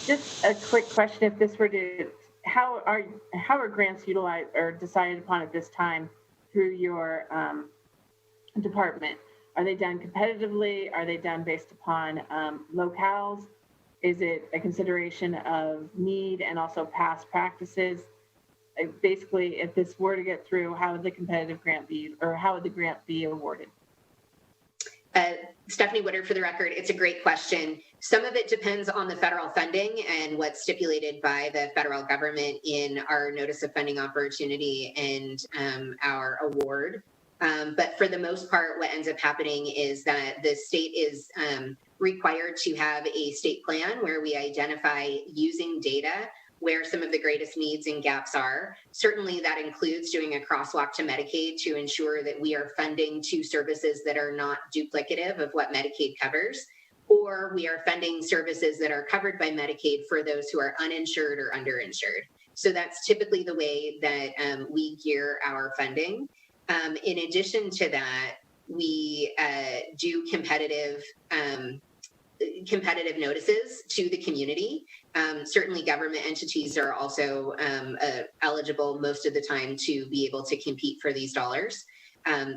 Just a quick question: if this were to, how are grants utilized or decided upon at this time through your department? Are they done competitively? Are they done based upon locales? Is it a consideration of need and also past practices? Basically, if this were to get through, how would the competitive grant be, or how would the grant be awarded? Stephanie Woodard for the record. It's a great question. Some of it depends on the federal funding and what's stipulated by the federal government in our notice of funding opportunity and our award. But for the most part, what ends up happening is that the state is required to have a state plan where we identify using data where some of the greatest needs and gaps are. Certainly that includes doing a crosswalk to Medicaid to ensure that we are funding to services that are not duplicative of what Medicaid covers, or we are funding services that are covered by Medicaid for those who are uninsured or underinsured. So that's typically the way that we gear our funding. In addition to that, we do competitive notices to the community. Certainly government entities are also eligible most of the time to be able to compete for these dollars.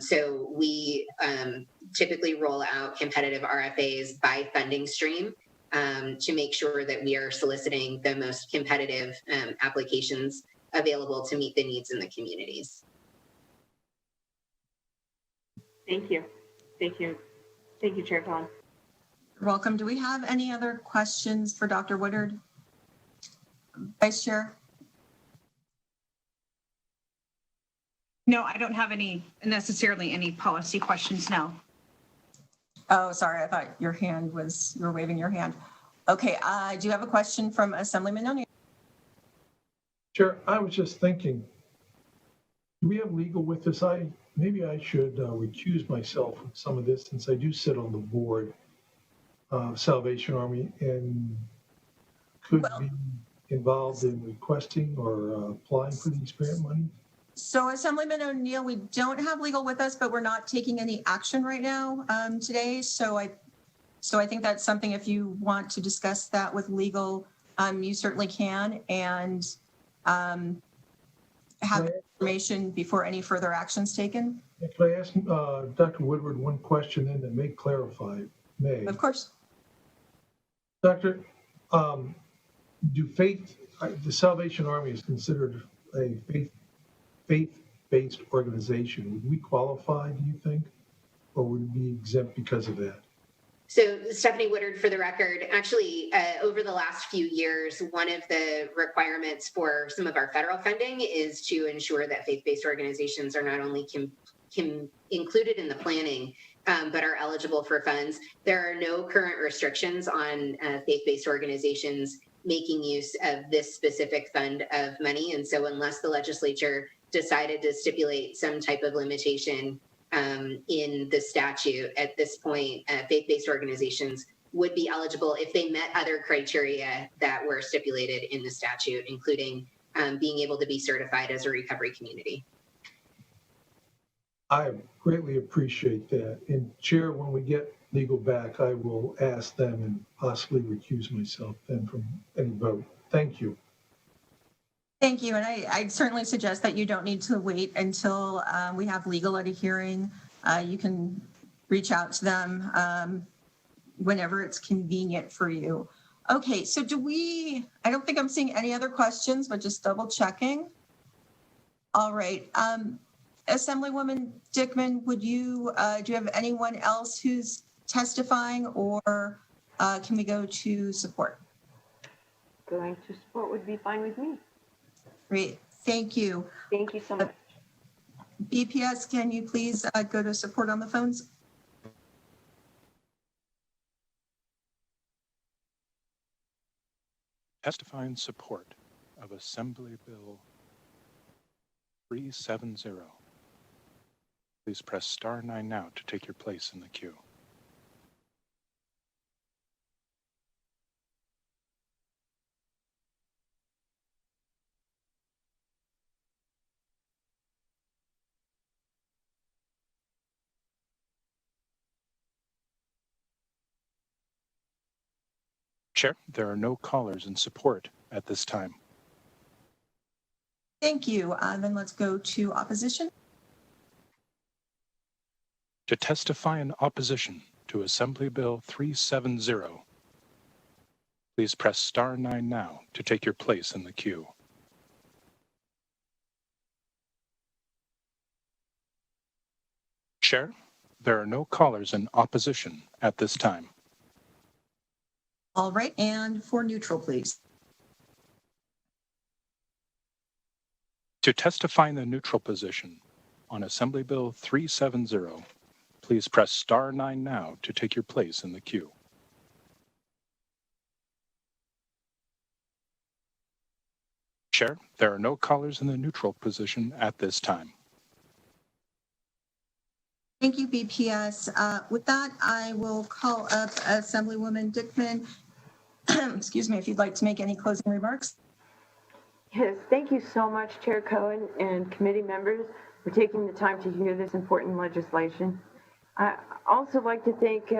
So we typically roll out competitive RFAs by funding stream to make sure that we are soliciting the most competitive applications available to meet the needs in the communities. Thank you. Thank you. Thank you, Chair Cohen. You're welcome. Do we have any other questions for Dr. Woodard? Vice Chair? No, I don't have necessarily any policy questions, no. Oh, sorry. I thought you were waving your hand. Okay, I do have a question from Assemblyman O'Neill. Chair, I was just thinking, do we have legal with this? Maybe I should recuse myself from some of this since I do sit on the board of Salvation Army and could be involved in requesting or applying for these grant money. So Assemblyman O'Neill, we don't have legal with us, but we're not taking any action right now today. So I think that's something, if you want to discuss that with legal, you certainly can, and have information before any further actions taken. Can I ask Dr. Woodward one question then that may clarify? Of course. Doctor, the Salvation Army is considered a faith-based organization. Would we qualify, do you think, or would we be exempt because of that? So Stephanie Woodard for the record, actually over the last few years, one of the requirements for some of our federal funding is to ensure that faith-based organizations are not only included in the planning, but are eligible for funds. There are no current restrictions on faith-based organizations making use of this specific fund of money. And so unless the legislature decided to stipulate some type of limitation in the statute, at this point, faith-based organizations would be eligible if they met other criteria that were stipulated in the statute, including being able to be certified as a recovery community. I greatly appreciate that. And Chair, when we get legal back, I will ask them and possibly recuse myself then from any vote. Thank you. Thank you. And I certainly suggest that you don't need to wait until we have legal at a hearing. You can reach out to them whenever it's convenient for you. Okay, so I don't think I'm seeing any other questions, but just double checking. All right. Assemblywoman Dickman, do you have anyone else who's testifying, or can we go to support? Going to support would be fine with me. Great, thank you. Thank you so much. BPS, can you please go to support on the phones? Testify in support of Assembly Bill 370. Please press *9 now to take your place in the queue. Chair, there are no callers in support at this time. Thank you. Then let's go to opposition. To testify in opposition to Assembly Bill 370, Please press star 9 now to take your place in the queue. Chair, there are no callers in opposition at this time. All right, and for neutral, please. To testify in the neutral position on Assembly Bill 370, please press star 9 now to take your place in the queue. Chair, there are no callers in the neutral position at this time. Thank you, BPS. With that, I will call up Assemblywoman Dickman. Excuse me, if you'd like to make any closing remarks. Yes, thank you so much, Chair Cohen and committee members, for taking the time to hear this important legislation. I also like to thank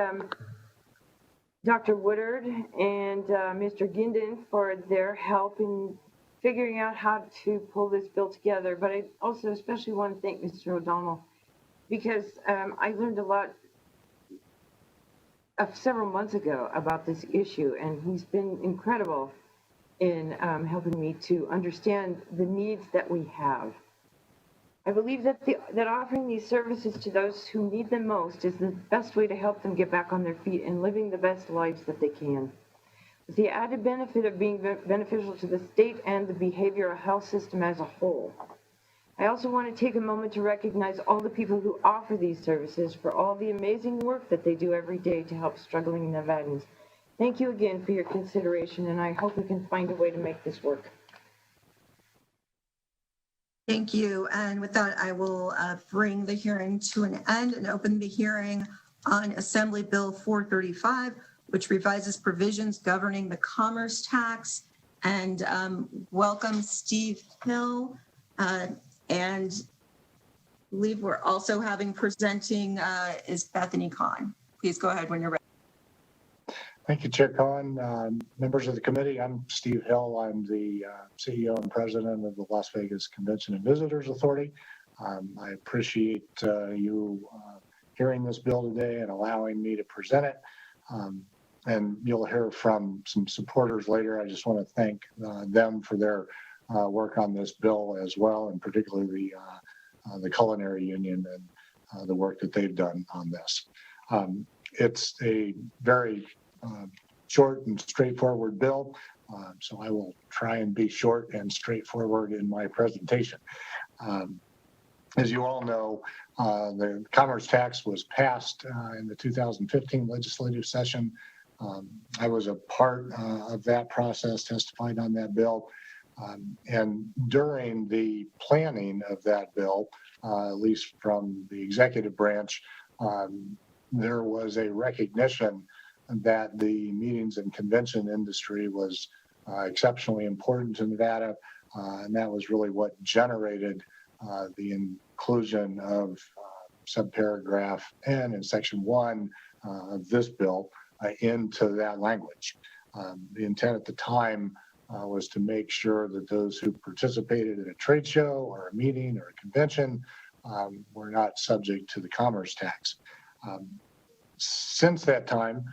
Dr. Woodard and Mr. Ginden for their help in figuring out how to pull this bill together. But I also especially want to thank Mr. O'Donnell, because I learned a lot several months ago about this issue, and he's been incredible in helping me to understand the needs that we have. I believe that that offering these services to those who need them most is the best way to help them get back on their feet and living the best lives that they can. With the added benefit of being beneficial to the state and the behavioral health system as a whole. I also want to take a moment to recognize all the people who offer these services for all the amazing work that they do every day to help struggling Nevadans. Thank you again for your consideration, and I hope we can find a way to make this work. Thank you. And with that, I will bring the hearing to an end and open the hearing on Assembly Bill 435, which revises provisions governing the commerce tax. And welcome Steve Hill. And I believe we're also having presenting is Bethany Kahn. Please go ahead when you're ready. Thank you, Chair Cohen. Members of the committee, I'm Steve Hill. I'm the CEO and president of the Las Vegas Convention and Visitors Authority. I appreciate you hearing this bill today and allowing me to present it. And you'll hear from some supporters later. I just want to thank them for their work on this bill as well, and particularly the Culinary Union and the work that they've done on this. It's a very short and straightforward bill, so I will try and be short and straightforward in my presentation. As you all know, the commerce tax was passed in the 2015 legislative session. I was a part of that process, testified on that bill. And during the planning of that bill, at least from the executive branch, there was a recognition that the meetings and convention industry was exceptionally important to Nevada, and that was really what generated the inclusion of subparagraph N in section 1 of this bill into that language. The intent at the time was to make sure that those who participated in a trade show or a meeting or a convention were not subject to the commerce tax. Since that time,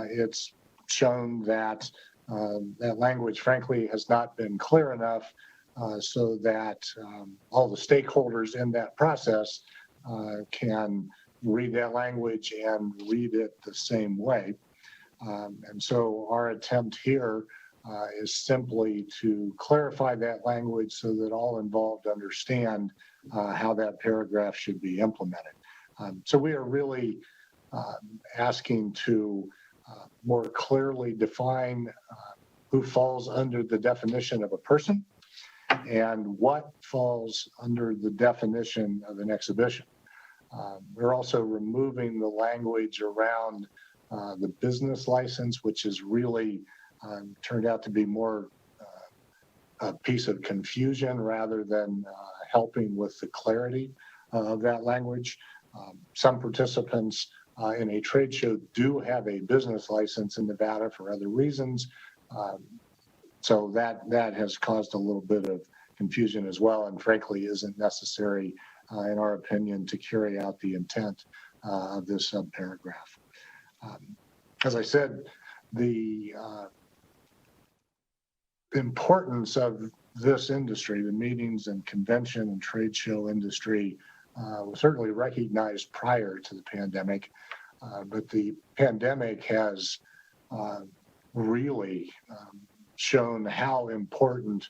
it's shown that that language, frankly, has not been clear enough so that all the stakeholders in that process can read that language and read it the same way. And so our attempt here is simply to clarify that language so that all involved understand how that paragraph should be implemented. So we are really asking to more clearly define who falls under the definition of a person and what falls under the definition of an exhibition. We're also removing the language around the business license, which is really turned out to be more a piece of confusion rather than helping with the clarity of that language. Some participants in a trade show do have a business license in Nevada for other reasons. So that has caused a little bit of confusion as well, and frankly isn't necessary, in our opinion, to carry out the intent of this subparagraph. As I said, the importance of this industry, the meetings and convention and trade show industry, was certainly recognized prior to the pandemic. But the pandemic has really shown how important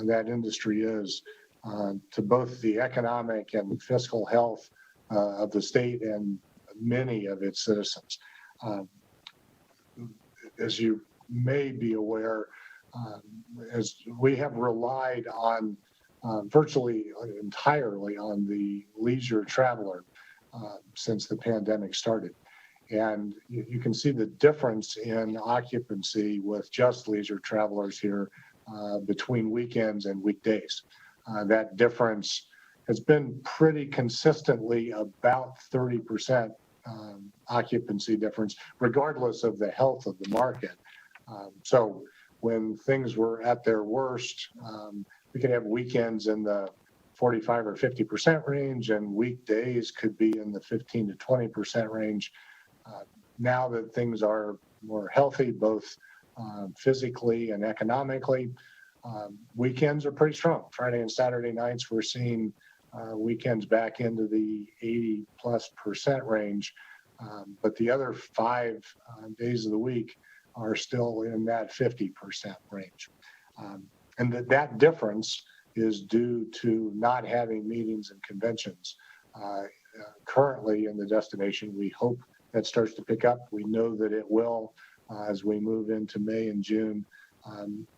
that industry is to both the economic and fiscal health of the state and many of its citizens. As you may be aware, as we have relied on virtually entirely on the leisure traveler since the pandemic started. And you can see the difference in occupancy with just leisure travelers here between weekends and weekdays. That difference has been pretty consistently about 30% occupancy difference, regardless of the health of the market. So when things were at their worst, we could have weekends in the 45 or 50% range, and weekdays could be in the 15 to 20% range. Now that things are more healthy, both physically and economically, weekends are pretty strong. Friday and Saturday nights, we're seeing weekends back into the 80+% range. But the other 5 days of the week are still in that 50% range. And that difference is due to not having meetings and conventions currently in the destination. We hope that starts to pick up. We know that it will as we move into May and June.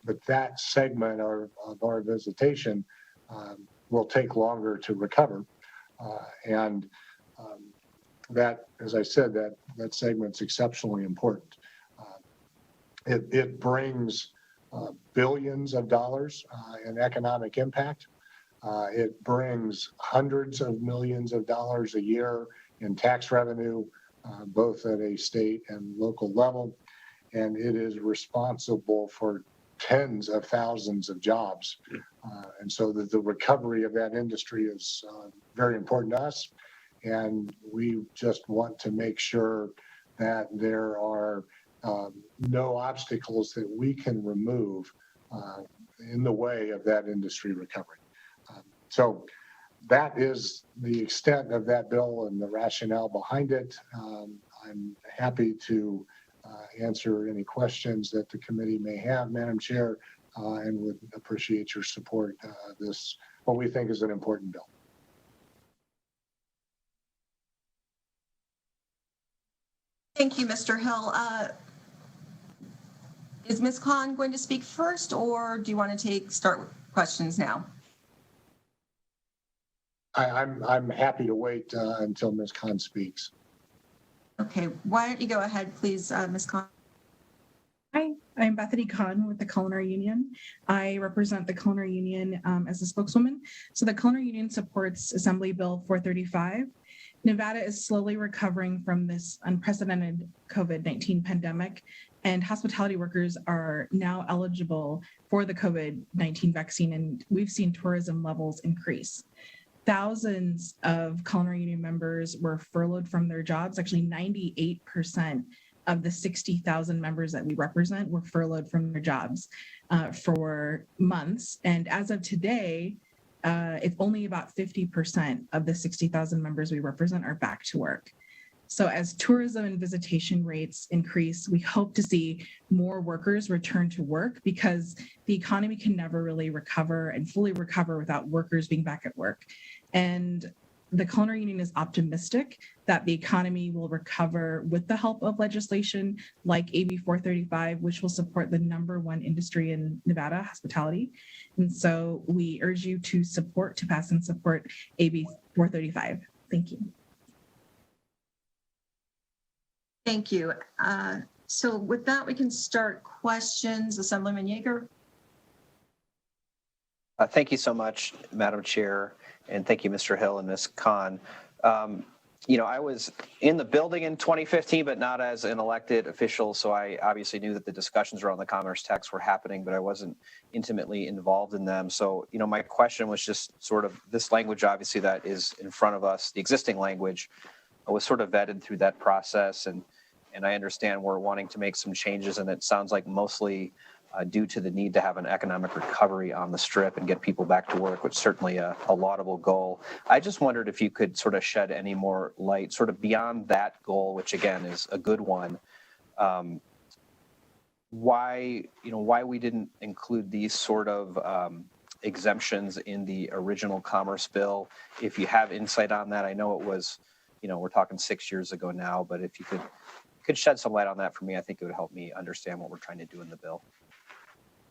But that segment of our visitation will take longer to recover. And that, as I said, that segment's exceptionally important. It brings billions of dollars in economic impact. It brings hundreds of millions of dollars a year in tax revenue, both at a state and local level. And it is responsible for tens of thousands of jobs. And so the recovery of that industry is very important to us. And we just want to make sure that there are no obstacles that we can remove in the way of that industry recovery. So that is the extent of that bill and the rationale behind it. I'm happy to answer any questions that the committee may have, Madam Chair, and would appreciate your support of this, what we think is an important bill. Thank you, Mr. Hill. Is Ms. Khan going to speak first, or do you want to start questions now? I'm happy to wait until Ms. Khan speaks. Okay, why don't you go ahead, please, Ms. Khan? Hi, I'm Bethany Khan with the Culinary Union. I represent the Culinary Union as a spokeswoman. So the Culinary Union supports Assembly Bill 435. Nevada is slowly recovering from this unprecedented COVID-19 pandemic, and hospitality workers are now eligible for the COVID-19 vaccine, and we've seen tourism levels increase. Thousands of Culinary Union members were furloughed from their jobs. Actually, 98% of the 60,000 members that we represent were furloughed from their jobs for months. And as of today, it's only about 50% of the 60,000 members we represent are back to work. So as tourism and visitation rates increase, we hope to see more workers return to work, because the economy can never really recover and fully recover without workers being back at work. And the Culinary Union is optimistic that the economy will recover with the help of legislation like AB 435, which will support the #1 industry in Nevada, hospitality. And so we urge you to pass and support AB 435. Thank you. Thank you. So with that, we can start questions. Assemblyman Yeager. Thank you so much, Madam Chair, and thank you, Mr. Hill and Ms. Khan. I was in the building in 2015, but not as an elected official, so I obviously knew that the discussions around the commerce tax were happening, but I wasn't intimately involved in them. So, my question was just sort of this language, obviously, that is in front of us, the existing language, was sort of vetted through that process, and I understand we're wanting to make some changes, and it sounds like mostly due to the need to have an economic recovery on the Strip and get people back to work, which is certainly a laudable goal. I just wondered if you could sort of shed any more light, sort of beyond that goal, which again is a good one. Why we didn't include these sort of exemptions in the original Commerce Bill. If you have insight on that, I know it was, we're talking 6 years ago now, but if you could shed some light on that for me, I think it would help me understand what we're trying to do in the bill.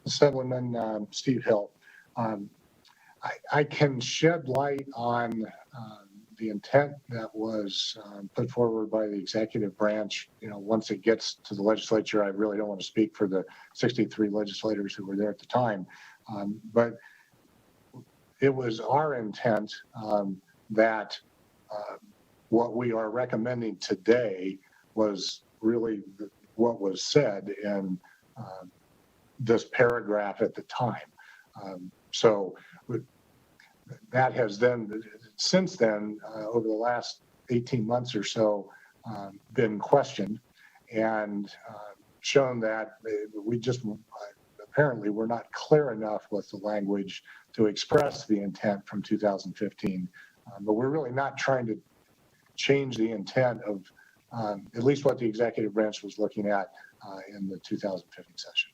Assemblyman Steve Hill, I can shed light on the intent that was put forward by the executive branch. Once it gets to the legislature, I really don't want to speak for the 63 legislators who were there at the time, but it was our intent that what we are recommending today was really what was said in this paragraph at the time. So that has then, since then, over the last 18 months or so, been questioned and shown that we just apparently were not clear enough with the language to express the intent from 2015. But we're really not trying to change the intent of at least what the executive branch was looking at in the 2015 session.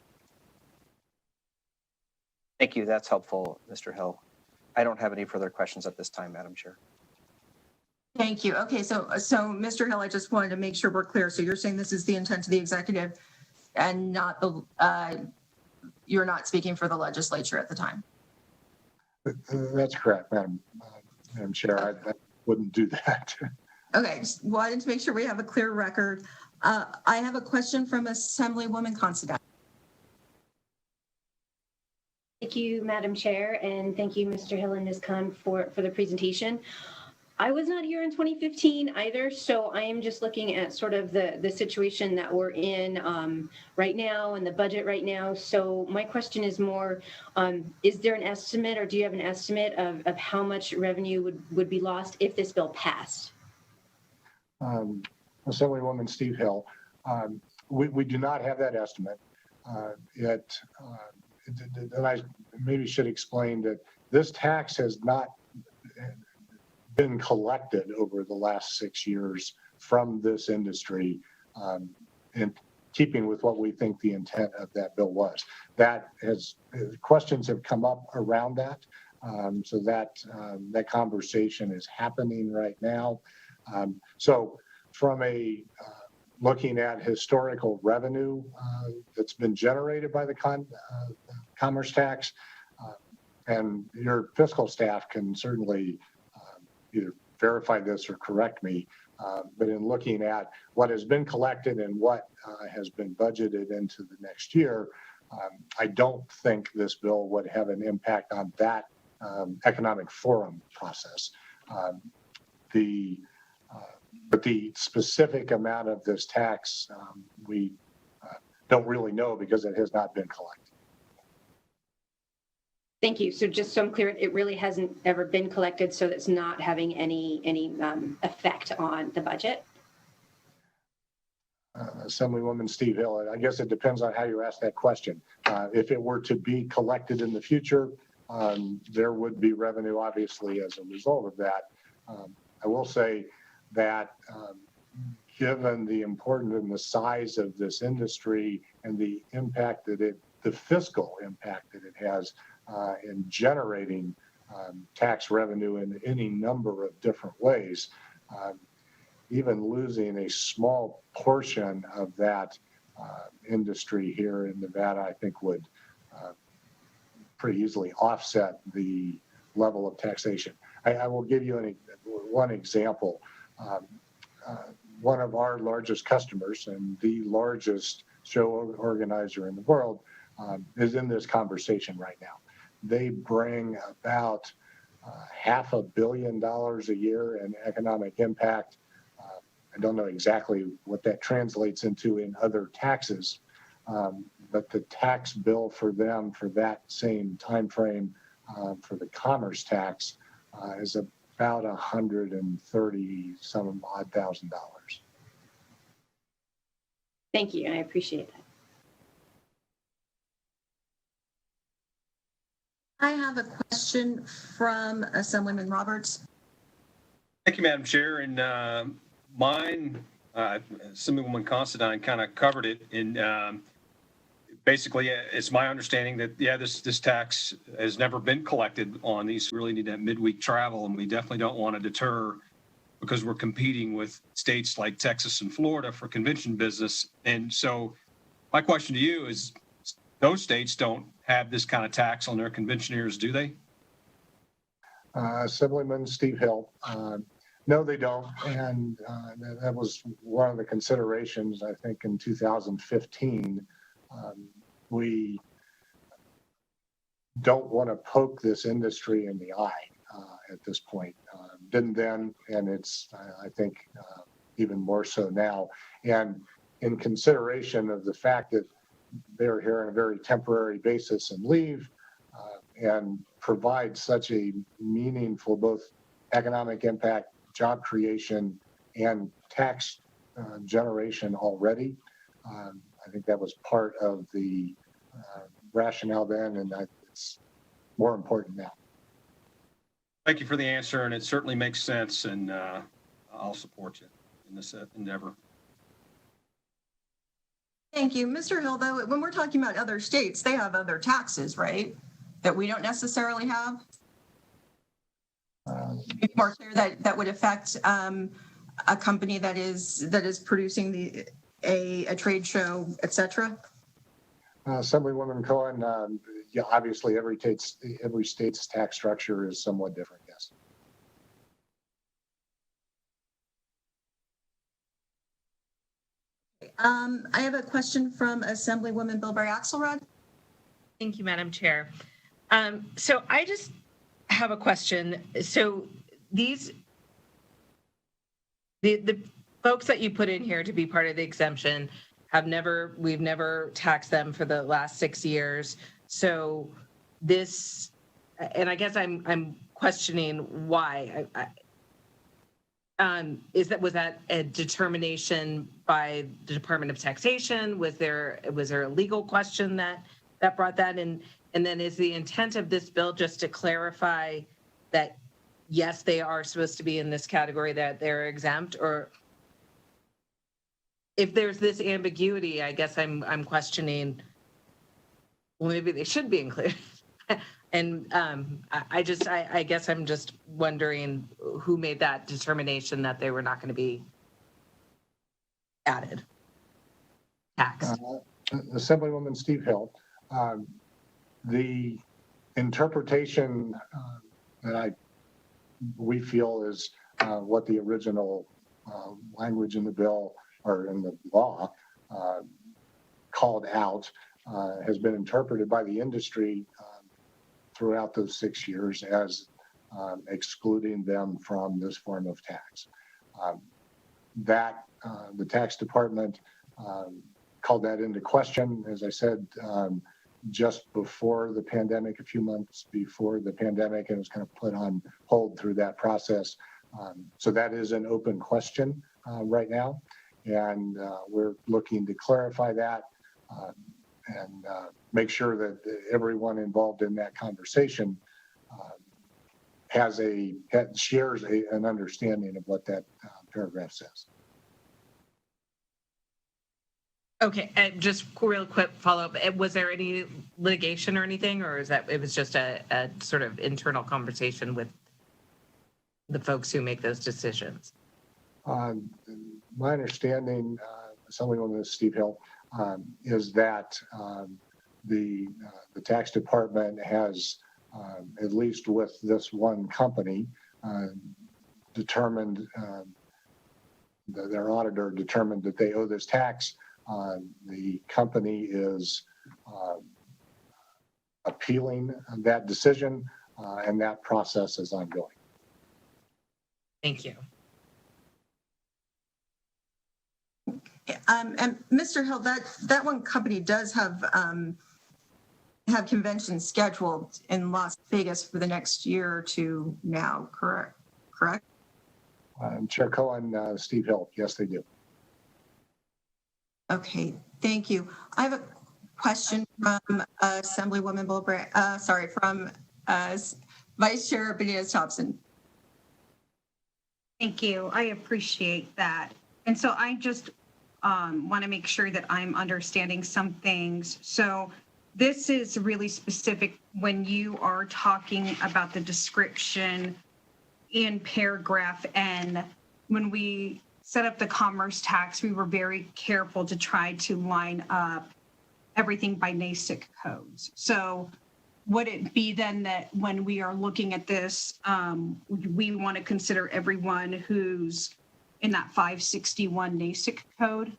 Thank you. That's helpful, Mr. Hill. I don't have any further questions at this time, Madam Chair. Thank you. Okay, so Mr. Hill, I just wanted to make sure we're clear. So you're saying this is the intent of the executive and not the, you're not speaking for the legislature at the time? That's correct, Madam Chair. I wouldn't do that. Okay, just wanted to make sure we have a clear record. I have a question from Assemblywoman Considine. Thank you, Madam Chair, and thank you, Mr. Hill and Ms. Khan, for the presentation. I was not here in 2015 either, so I am just looking at sort of the situation that we're in right now and the budget right now. So my question is more, is there an estimate, or do you have an estimate of how much revenue would be lost if this bill passed? Assemblywoman Steve Hill, we do not have that estimate. And I maybe should explain that this tax has not been collected over the last 6 years from this industry in keeping with what we think the intent of that bill was. That has, questions have come up around that. So that conversation is happening right now. So from a looking at historical revenue that's been generated by the commerce tax, and your fiscal staff can certainly either verify this or correct me, but in looking at what has been collected and what has been budgeted into the next year, I don't think this bill would have an impact on that economic forum process. But the specific amount of this tax, we don't really know because it has not been collected. Thank you. So just so I'm clear, it really hasn't ever been collected, so it's not having any effect on the budget? Assemblywoman Steve Hill, I guess it depends on how you ask that question. If it were to be collected in the future, there would be revenue, obviously, as a result of that. I will say that given the importance and the size of this industry and the impact that the fiscal impact that it has in generating tax revenue in any number of different ways, even losing a small portion of that industry here in Nevada, I think would pretty easily offset the level of taxation. I will give you one example. One of our largest customers and the largest show organizer in the world is in this conversation right now. They bring about $500 million a year in economic impact. I don't know exactly what that translates into in other taxes, but the tax bill for them for that same time frame for the commerce tax is about $130 odd thousand. Thank you. I appreciate that. I have a question from Assemblyman Roberts. Thank you, Madam Chair. And mine, Assemblywoman Considine kind of covered it. In basically, it's my understanding that this tax has never been collected on these. We really need that midweek travel, and we definitely don't want to deter because we're competing with states like Texas and Florida for convention business. And so, my question to you is: those states don't have this kind of tax on their conventioneers, do they? Assemblyman Steve Hill. No, they don't. And that was one of the considerations, I think, in 2015. We don't want to poke this industry in the eye at this point. Didn't then, and it's, I think, even more so now. And in consideration of the fact that they're here on a very temporary basis and leave, and provide such a meaningful both economic impact, job creation, and tax generation already. I think that was part of the rationale then, and it's more important now. Thank you for the answer, and it certainly makes sense, and I'll support you in this endeavor. Thank you. Mr. Hill, though, when we're talking about other states, they have other taxes, right? That we don't necessarily have? Be more clear that would affect a company that is producing a trade show, et cetera? Assemblywoman Cohen, yeah, obviously every state's tax structure is somewhat different, yes. I have a question from Assemblywoman Bilbray-Axelrod. Thank you, Madam Chair. So I just have a question. So the folks that you put in here to be part of the exemption we've never taxed them for the last 6 years. So this, and I guess I'm questioning why. Was that a determination by the Department of Taxation? Was there a legal question that brought that in? And then is the intent of this bill just to clarify that, yes, they are supposed to be in this category, that they're exempt? Or if there's this ambiguity, I guess I'm questioning, well, maybe they should be included. And I guess I'm just wondering who made that determination that they were not going to be added, taxed. Assemblywoman Steve Hill. The interpretation that we feel is what the original language in the bill or in the law called out has been interpreted by the industry throughout those 6 years as excluding them from this form of tax. The tax department called that into question, as I said, just before the pandemic, a few months before the pandemic, and it was kind of put on hold through that process. So that is an open question right now, and we're looking to clarify that and make sure that everyone involved in that conversation shares an understanding of what that paragraph says. Okay, and just real quick follow-up. Was there any litigation or anything, or it was just a sort of internal conversation with the folks who make those decisions? My understanding, Assemblywoman Steve Hill, is that the tax department has, at least with this one company, determined, their auditor determined that they owe this tax. The company is appealing that decision, and that process is ongoing. Thank you. And Mr. Hill, that one company does have conventions scheduled in Las Vegas for the next year or two now, correct? Chair Cohen, Steve Hill, yes, they do. Okay, thank you. I have a question from Assemblywoman from Vice Chair Benitez-Thompson. Thank you. I appreciate that. And so I just want to make sure that I'm understanding some things. So this is really specific when you are talking about the description in paragraph N. When we set up the commerce tax, we were very careful to try to line up everything by NASIC codes. So would it be then that when we are looking at this, we want to consider everyone who's in that 561 NASIC code?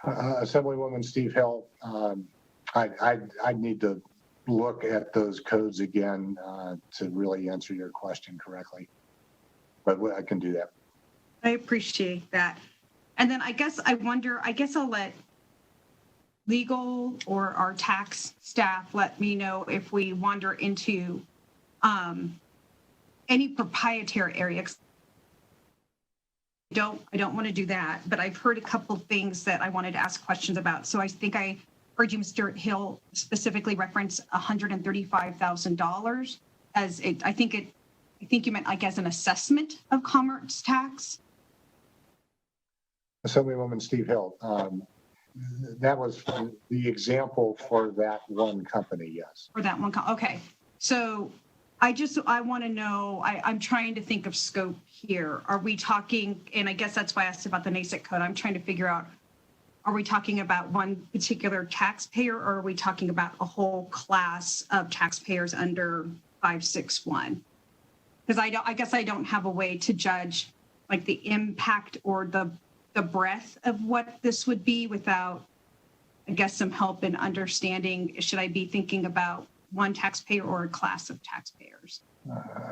Assemblywoman Steve Hill, I'd need to look at those codes again to really answer your question correctly, but I can do that. I appreciate that. And then I guess I'll let legal or our tax staff let me know if we wander into any proprietary areas. I don't want to do that, but I've heard a couple of things that I wanted to ask questions about. So I think I heard you, Mr. Hill, specifically reference $135,000 as it. I think you meant like as an assessment of commerce tax. Assemblywoman Steve Hill, that was the example for that one company, yes. For that one, okay. So I want to know, I'm trying to think of scope here. Are we talking, and I guess that's why I asked about the NASIC code. I'm trying to figure out, are we talking about one particular taxpayer or are we talking about a whole class of taxpayers under 561? Because I guess I don't have a way to judge like the impact or the breadth of what this would be without, I guess, some help in understanding, should I be thinking about one taxpayer or a class of taxpayers?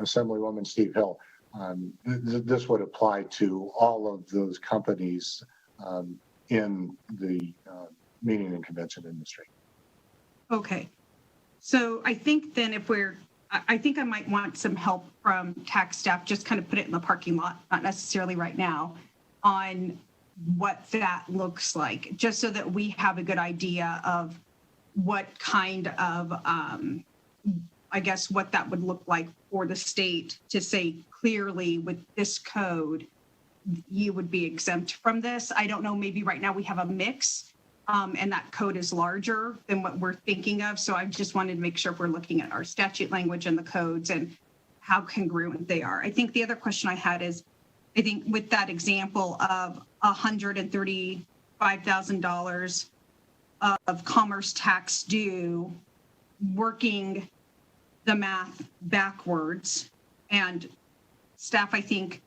Assemblywoman Steve Hill, this would apply to all of those companies in the meeting and convention industry. Okay. So I think then I think I might want some help from tax staff, just kind of put it in the parking lot, not necessarily right now, on what that looks like, just so that we have a good idea of what kind of, I guess, what that would look like for the state to say clearly with this code, you would be exempt from this. I don't know, maybe right now we have a mix and that code is larger than what we're thinking of. So I just wanted to make sure if we're looking at our statute language and the codes and how congruent they are. I think the other question I had is, I think with that example of $135,000 of commerce tax due, working the math backwards, and staff, I think,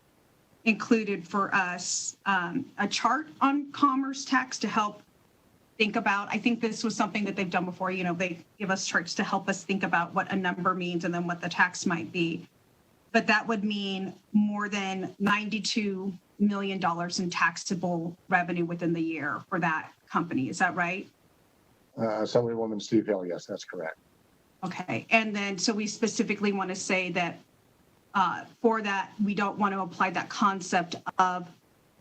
included for us a chart on commerce tax to help think about. I think this was something that they've done before. You know, they give us charts to help us think about what a number means and then what the tax might be. But that would mean more than $92 million in taxable revenue within the year for that company. Is that right? Assemblywoman Steve Hill, yes, that's correct. Okay. And then, so we specifically want to say that for that, we don't want to apply that concept of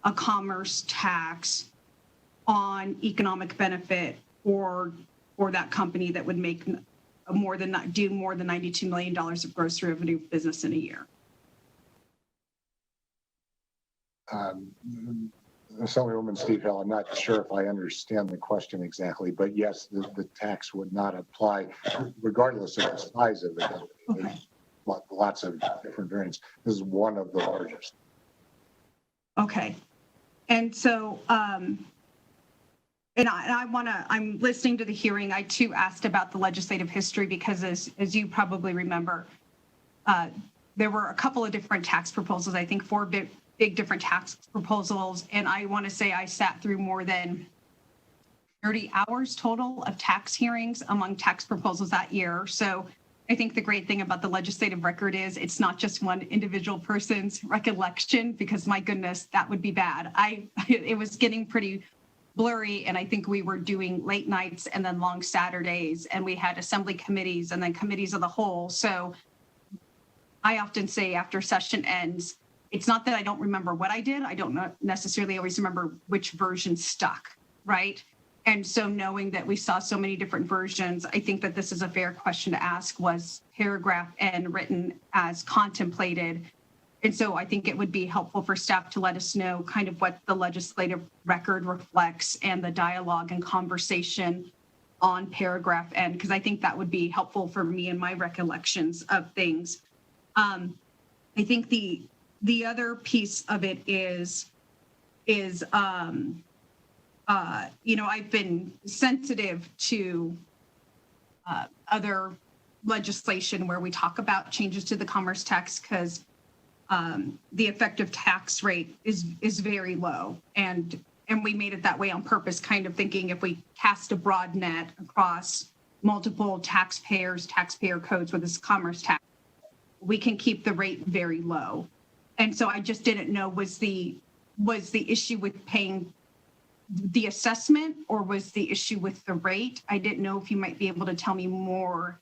a commerce tax on economic benefit or that company that would make more than $92 million of gross revenue business in a year. Assemblywoman Steve Hill, I'm not sure if I understand the question exactly, but yes, the tax would not apply regardless of the size of the company. Okay. There's lots of different variants. This is one of the largest. Okay. And so, I'm listening to the hearing. I too asked about the legislative history because as you probably remember, there were a couple of different tax proposals, I think 4 big different tax proposals. And I want to say I sat through more than 30 hours total of tax hearings among tax proposals that year. So I think the great thing about the legislative record is it's not just one individual person's recollection, because my goodness, that would be bad. It was getting pretty blurry, and I think we were doing late nights and then long Saturdays, and we had assembly committees and then committees of the whole. So I often say after session ends, it's not that I don't remember what I did. I don't necessarily always remember which version stuck, right? And so knowing that we saw so many different versions, I think that this is a fair question to ask. Was paragraph N written as contemplated? And so I think it would be helpful for staff to let us know kind of what the legislative record reflects and the dialogue and conversation on paragraph N, because I think that would be helpful for me and my recollections of things. I think the other piece of it is I've been sensitive to other legislation where we talk about changes to the commerce tax because the effective tax rate is very low. And we made it that way on purpose, kind of thinking if we cast a broad net across multiple taxpayer codes with this commerce tax, we can keep the rate very low. And so I just didn't know, was the issue with paying the assessment or was the issue with the rate? I didn't know if you might be able to tell me more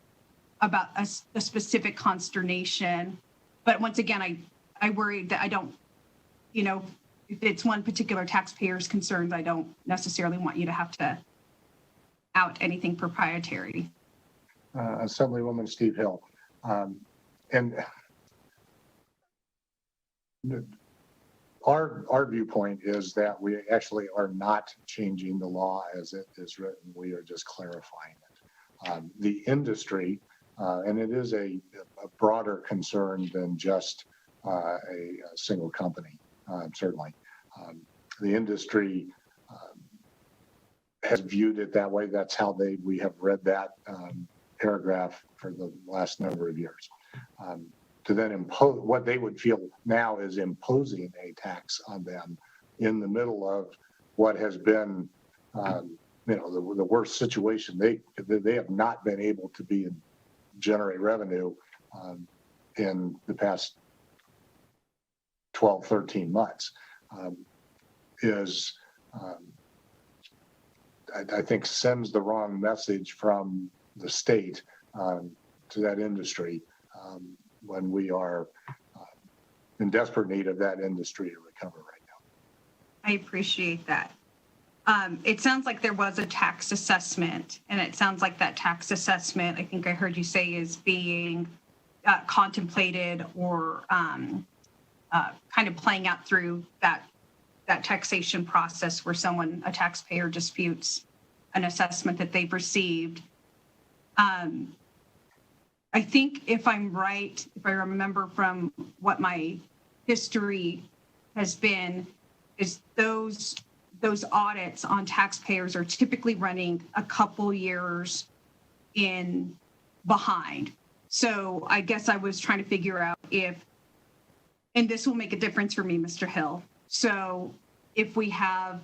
about a specific consternation. But once again, I worried that I don't, if it's one particular taxpayer's concerns, I don't necessarily want you to have to out anything proprietary. Assemblywoman Steve Hill. And our viewpoint is that we actually are not changing the law as it is written. We are just clarifying it. The industry, and it is a broader concern than just a single company, certainly. The industry has viewed it that way. That's how we have read that paragraph for the last number of years. To then impose what they would feel now is imposing a tax on them in the middle of what has been, the worst situation. They have not been able to generate revenue in the past 12, 13 months. I think sends the wrong message from the state to that industry when we are in desperate need of that industry to recover right now. I appreciate that. It sounds like there was a tax assessment, and it sounds like that tax assessment, I think I heard you say, is being contemplated or kind of playing out through that taxation process where a taxpayer disputes an assessment that they've received. I think if I'm right, if I remember from what my history has been, is those audits on taxpayers are typically running a couple years in behind. So I guess I was trying to figure out and this will make a difference for me, Mr. Hill. So if we have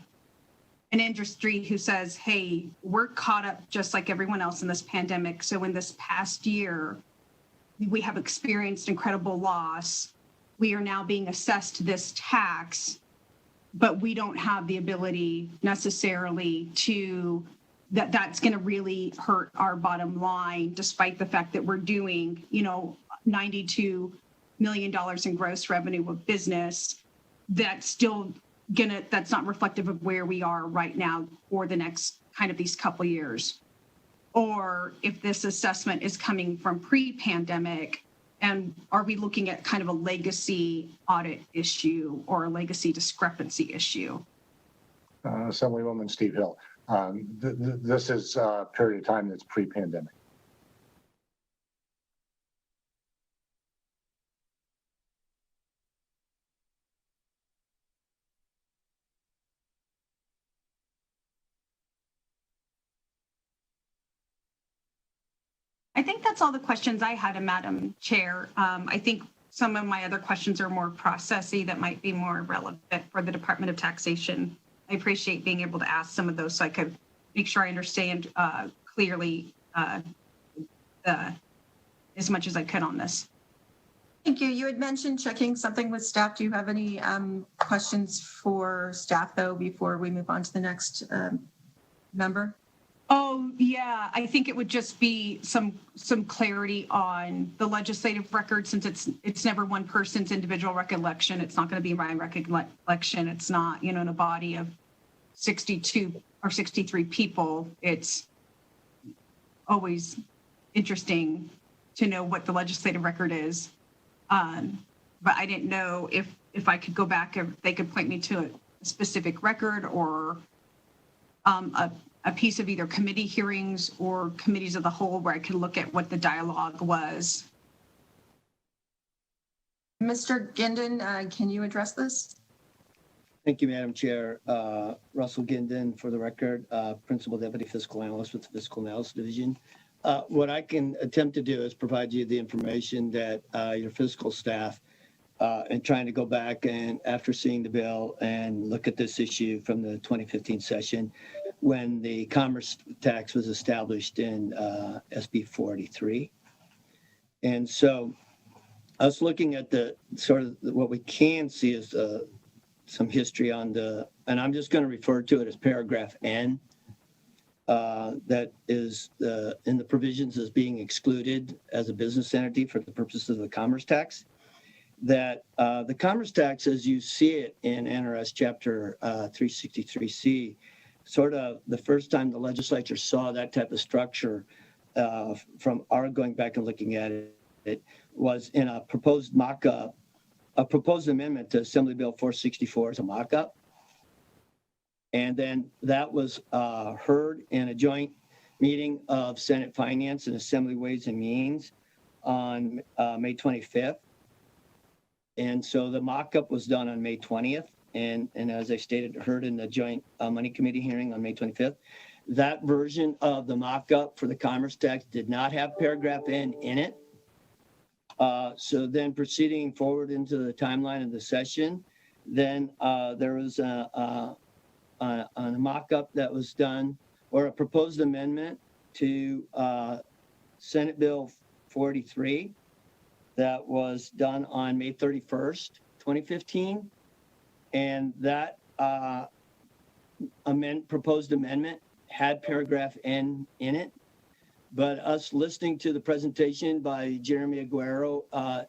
an industry who says, hey, we're caught up just like everyone else in this pandemic. So in this past year, we have experienced incredible loss. We are now being assessed this tax, but we don't have the ability necessarily that's going to really hurt our bottom line, despite the fact that we're doing, $92 million in gross revenue of business. That's not reflective of where we are right now for the next kind of these couple years. Or if this assessment is coming from pre-pandemic, and are we looking at kind of a legacy audit issue or a legacy discrepancy issue? Assemblywoman Steve Hill, this is a period of time that's pre-pandemic. I think that's all the questions I had, Madam Chair. I think some of my other questions are more processy that might be more relevant for the Department of Taxation. I appreciate being able to ask some of those so I could make sure I understand clearly as much as I could on this. Thank you. You had mentioned checking something with staff. Do you have any questions for staff, though, before we move on to the next member? Oh, yeah. I think it would just be some clarity on the legislative record, since it's never one person's individual recollection. It's not going to be my recollection. It's not, in a body of 62 are 63 people, it's always interesting to know what the legislative record is. But I didn't know if I could go back, if they could point me to a specific record or a piece of either committee hearings or committees of the whole where I could look at what the dialogue was. Mr. Gindin, can you address this? Thank you, Madam Chair. Russell Gindin, for the record, Principal Deputy Fiscal Analyst with the Fiscal Analysis Division. What I can attempt to do is provide you the information that your fiscal staff and trying to go back and after seeing the bill and look at this issue from the 2015 session when the commerce tax was established in SB 483. And so us looking at the sort of what we can see is some history on and I'm just going to refer to it as paragraph N, that is in the provisions as being excluded as a business entity for the purposes of the commerce tax. That the commerce tax, as you see it in NRS chapter 363C, sort of the first time the legislature saw that type of structure from our going back and looking at it was in a proposed mock-up, a proposed amendment to Assembly Bill 464 as a mock-up. And then that was heard in a joint meeting of Senate Finance and Assembly Ways and Means on May 25th. And so the mock-up was done on May 20th. And as I stated, heard in the joint Money Committee hearing on May 25th. That version of the mock-up for the commerce tax did not have paragraph N in it. So then proceeding forward into the timeline of the session, then there was a mock-up that was done, or a proposed amendment to Senate Bill 43 that was done on May 31st, 2015. And that proposed amendment had paragraph N in it. But us listening to the presentation by Jeremy Aguero,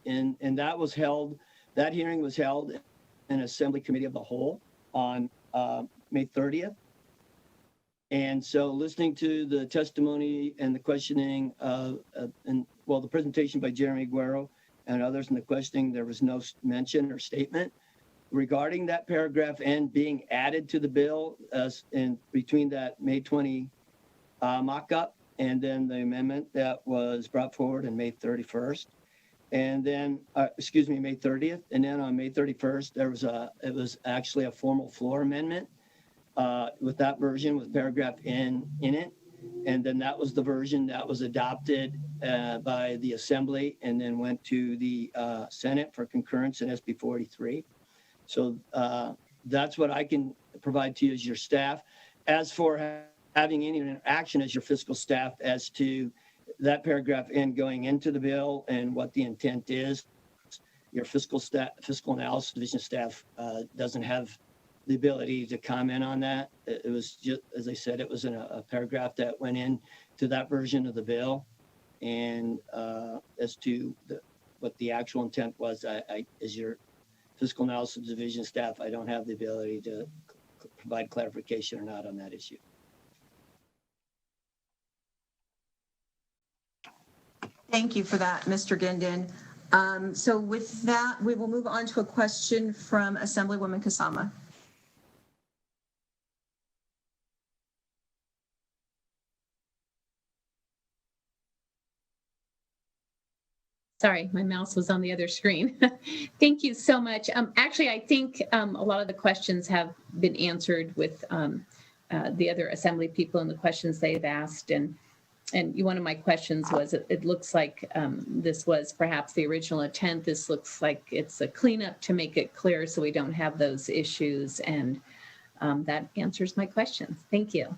and that hearing was held in Assembly Committee of the Whole on May 30th. And so listening to the testimony and the questioning the presentation by Jeremy Aguero and others in the questioning, there was no mention or statement regarding that paragraph N being added to the bill in between that May 20 mock-up and then the amendment that was brought forward on May 31st. And then, May 30th. And then on May 31st, it was actually a formal floor amendment with that version with paragraph N in it. And then that was the version that was adopted by the Assembly and then went to the Senate for concurrence in SB 43. So that's what I can provide to you as your staff. As for having any interaction as your fiscal staff as to that paragraph N going into the bill and what the intent is, your fiscal analysis division staff doesn't have the ability to comment on that. It was just, as I said, it was in a paragraph that went in to that version of the bill. And as to what the actual intent was, I as your fiscal analysis division staff, I don't have the ability to provide clarification or not on that issue. Thank you for that, Mr. Gindin. So with that, we will move on to a question from Assemblywoman Kasama. Sorry, my mouse was on the other screen. Thank you so much. Actually, I think a lot of the questions have been answered with the other Assembly people and the questions they've asked. And one of my questions was, it looks like this was perhaps the original intent. This looks like it's a cleanup to make it clear so we don't have those issues. And that answers my questions. Thank you.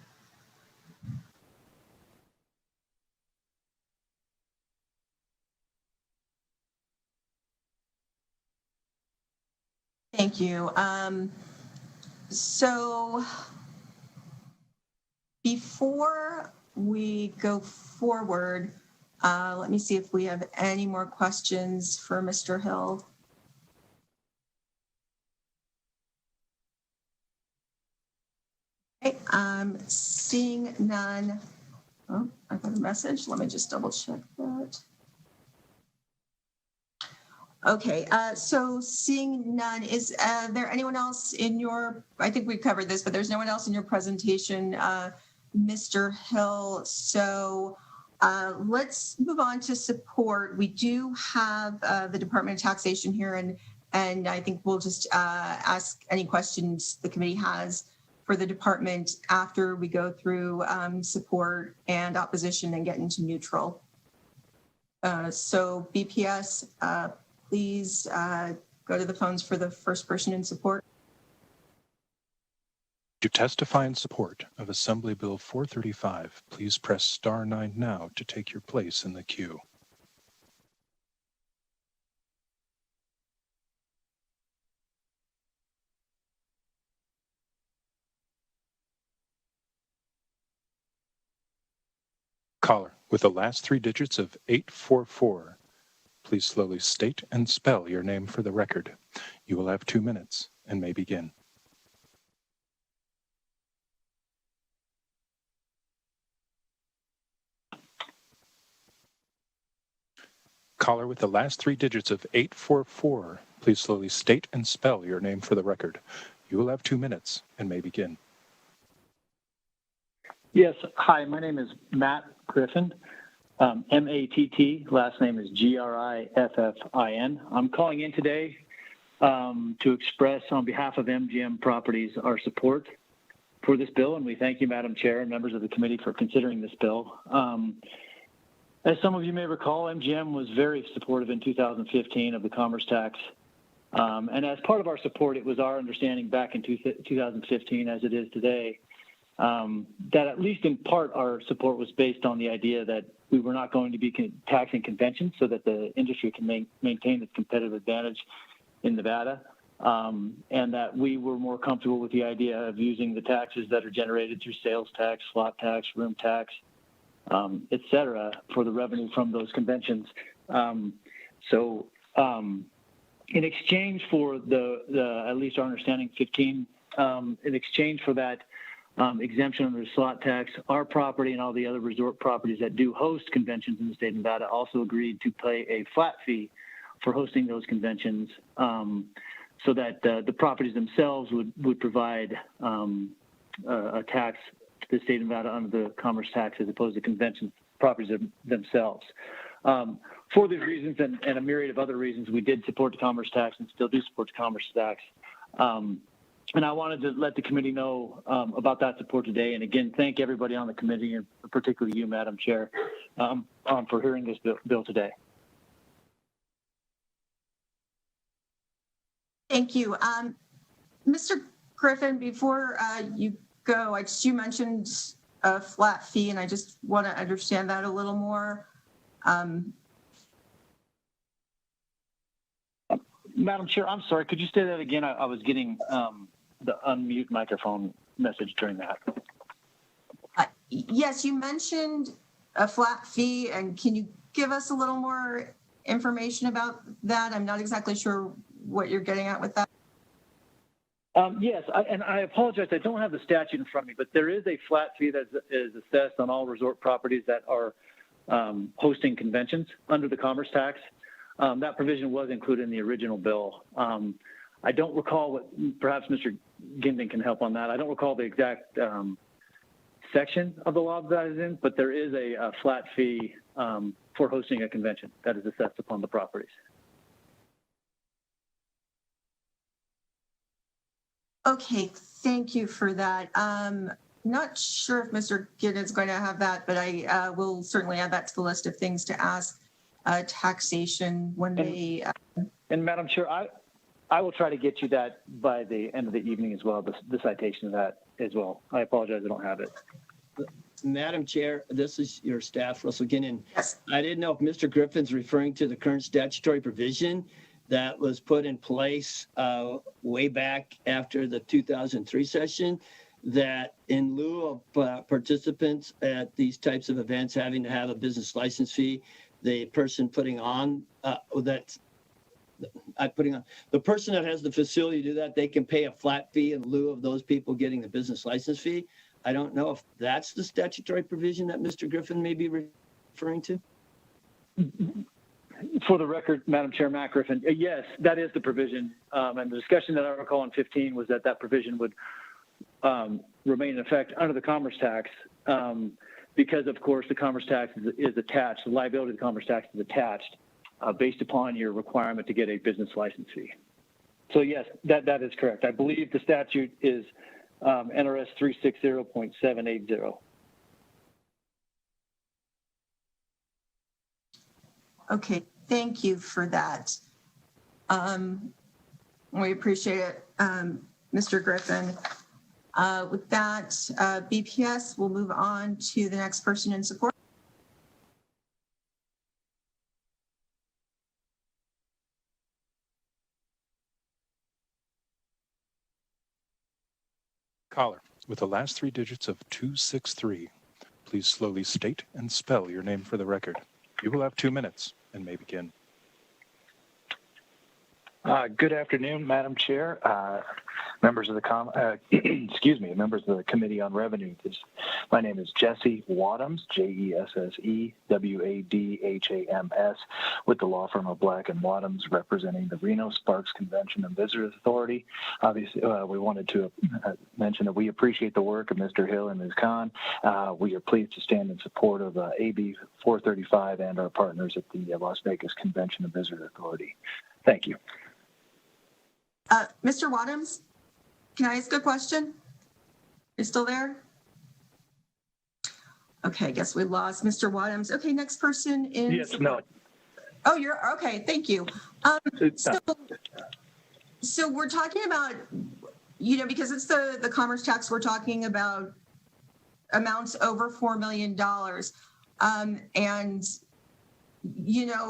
Thank you. So before we go forward, let me see if we have any more questions for Mr. Hill. Okay, Seeing none. Oh, I got a message. Let me just double check that. Okay, so seeing none, is there anyone else in your, I think we covered this, but there's no one else in your presentation, Mr. Hill. So let's move on to support. We do have the Department of Taxation here, and I think we'll just ask any questions the committee has for the department after we go through support and opposition and get into neutral. So BPS, please go to the phones for the first person in support. To testify in support of Assembly Bill 435, please press star 9 now to take your place in the queue. Caller with the last 3 digits of 844. Please slowly state and spell your name for the record. You will have 2 minutes and may begin. Caller with the last 3 digits of 844. Please slowly state and spell your name for the record. You will have 2 minutes and may begin. Yes. Hi, my name is Matt Griffin. M-A-T-T, last name is G-R-I-F-F-I-N. I'm calling in today to express on behalf of MGM Properties our support for this bill, and we thank you, Madam Chair, and members of the committee for considering this bill. As some of you may recall, MGM was very supportive in 2015 of the commerce tax, and as part of our support, it was our understanding back in 2015, as it is today, that at least in part our support was based on the idea that we were not going to be taxing conventions so that the industry can maintain its competitive advantage in Nevada, and that we were more comfortable with the idea of using the taxes that are generated through sales tax, slot tax, room tax, et cetera, for the revenue from those conventions. So in exchange for the at least our understanding 15, in exchange for that exemption under the slot tax, our property and all the other resort properties that do host conventions in the state of Nevada also agreed to pay a flat fee for hosting those conventions, so that the properties themselves would provide a tax to the state of Nevada under the commerce tax as opposed to convention properties themselves. For these reasons and a myriad of other reasons, we did support the commerce tax and still do support the commerce tax. And I wanted to let the committee know about that support today. And again, thank everybody on the committee, and particularly you, Madam Chair, for hearing this bill today. Thank you. Mr. Griffin, before you go, you mentioned a flat fee, and I just want to understand that a little more. Madam Chair, I'm sorry. Could you say that again? I was getting the unmute microphone message during that. Yes, you mentioned a flat fee, and can you give us a little more information about that? I'm not exactly sure what you're getting at with that. Yes, and I apologize. I don't have the statute in front of me, but there is a flat fee that is assessed on all resort properties that are hosting conventions under the commerce tax. That provision was included in the original bill. I don't recall what, perhaps Mr. Ginden can help on that. I don't recall the exact section of the law that is in, but there is a flat fee for hosting a convention that is assessed upon the properties. Okay, thank you for that. Not sure if Mr. Ginden is going to have that, but I will certainly add that to the list of things to ask taxation when they. And Madam Chair, I will try to get you that by the end of the evening as well, the citation of that as well. I apologize, I don't have it. Madam Chair, this is your staff, Russell Ginnen. Yes. I didn't know if Mr. Griffin's referring to the current statutory provision that was put in place way back after the 2003 session, that in lieu of participants at these types of events having to have a business license fee, the person putting on the person that has the facility to do that, they can pay a flat fee in lieu of those people getting the business license fee. I don't know if that's the statutory provision that Mr. Griffin may be referring to. For the record, Madam Chair, Matt Griffin, yes, that is the provision. And the discussion that I recall on 15 was that provision would remain in effect under the commerce tax because, of course, the commerce tax is attached, the liability of the commerce tax is attached based upon your requirement to get a business license fee. So, yes, that is correct. I believe the statute is NRS 360.780. Okay, thank you for that. We appreciate it, Mr. Griffin. With that, BPS, we'll move on to the next person in support. Caller, with the last three digits of 263, please slowly state and spell your name for the record. You will have 2 minutes and may begin. Good afternoon, Madam Chair, members of the members of the Committee on Revenue. My name is Jesse Wadhams, JESSEWADHAMS, with the law firm of Black and Wadhams, representing the Reno Sparks Convention and Visitors Authority. Obviously, we wanted to mention that we appreciate the work of Mr. Hill and Ms. Khan. We are pleased to stand in support of AB 435 and our partners at the Las Vegas Convention and Visitors Authority. Thank you. Mr. Wadhams, can I ask a question? You still there? Okay, I guess we lost Mr. Wadhams. Okay, next person is. Yes, no. Oh, you're okay. Thank you. So we're talking about, because it's the commerce tax, we're talking about amounts over $4 million. And,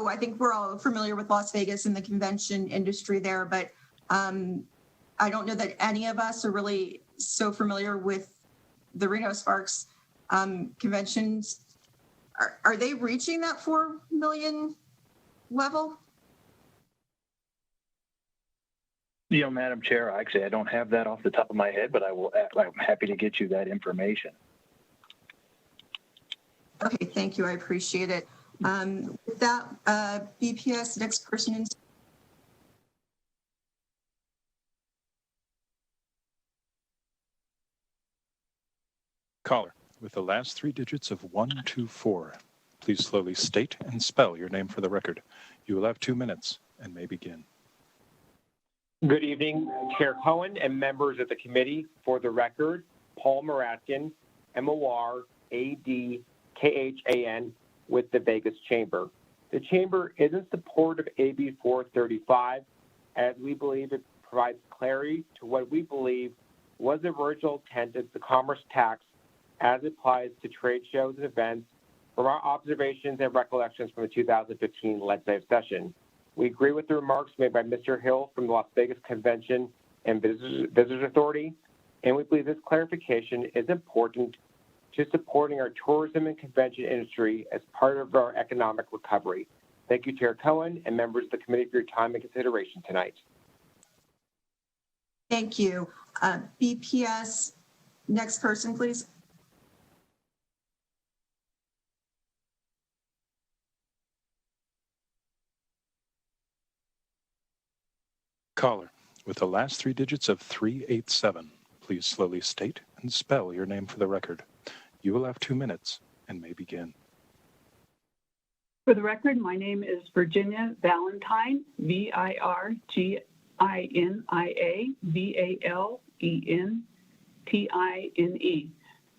I think we're all familiar with Las Vegas and the convention industry there, but I don't know that any of us are really so familiar with the Reno Sparks conventions. Are they reaching that 4 million level? Madam Chair, actually, I don't have that off the top of my head, but I'm happy to get you that information. Okay, thank you. I appreciate it. With that, BPS, next person in. Caller, with the last three digits of 124, please slowly state and spell your name for the record. You will have 2 minutes and may begin. Good evening, Chair Cohen and members of the committee. For the record, Paul Moratkin, MORADKHAN, with the Vegas Chamber. The Chamber is in support of AB 435, as we believe it provides clarity to what we believe was the original intent of the commerce tax as it applies to trade shows and events from our observations and recollections from the 2015 legislative session. We agree with the remarks made by Mr. Hill from the Las Vegas Convention and Visitors Authority, and we believe this clarification is important to supporting our tourism and convention industry as part of our economic recovery. Thank you, Chair Cohen and members of the committee for your time and consideration tonight. Thank you. BPS, next person, please. Caller, with the last three digits of 387, please slowly state and spell your name for the record. You will have 2 minutes and may begin. For the record, my name is Virginia Valentine, Virginia Valentine.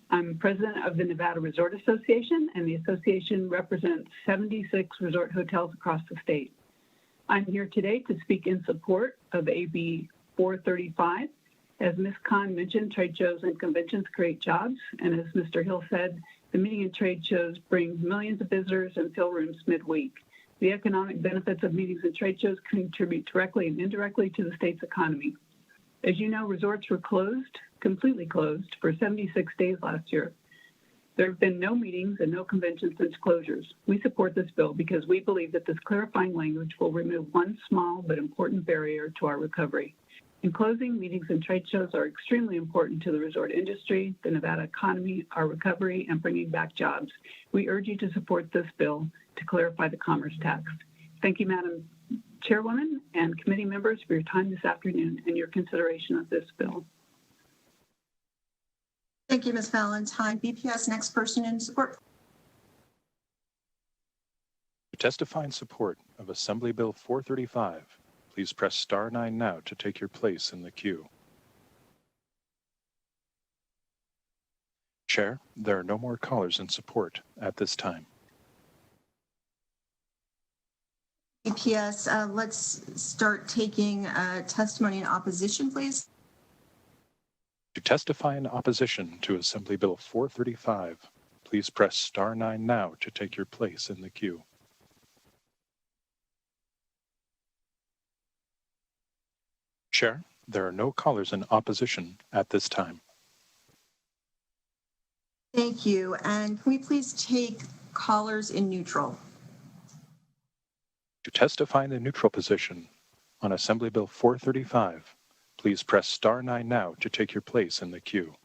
I'm president of the Nevada Resort Association, and the association represents 76 resort hotels across the state. I'm here today to speak in support of AB 435. As Ms. Khan mentioned, trade shows and conventions create jobs, and as Mr. Hill said, the meeting and trade shows bring millions of visitors and fill rooms midweek. The economic benefits of meetings and trade shows contribute directly and indirectly to the state's economy. As you know, resorts were closed, completely closed, for 76 days last year. There have been no meetings and no conventions since closures. We support this bill because we believe that this clarifying language will remove one small but important barrier to our recovery. In closing, meetings and trade shows are extremely important to the resort industry, the Nevada economy, our recovery, and bringing back jobs. We urge you to support this bill to clarify the commerce tax. Thank you, Madam Chairwoman and committee members, for your time this afternoon and your consideration of this bill. Thank you, Ms. Valentine. BPS, next person in support. To testify in support of Assembly Bill 435, please press star 9 now to take your place in the queue. Chair, there are no more callers in support at this time. BPS, let's start taking testimony in opposition, please. To testify in opposition to Assembly Bill 435, please press star 9 now to take your place in the queue. Chair, there are no callers in opposition at this time. Thank you. And can we please take callers in neutral? To testify in the neutral position on Assembly Bill 435, please press star 9 now to take your place in the queue.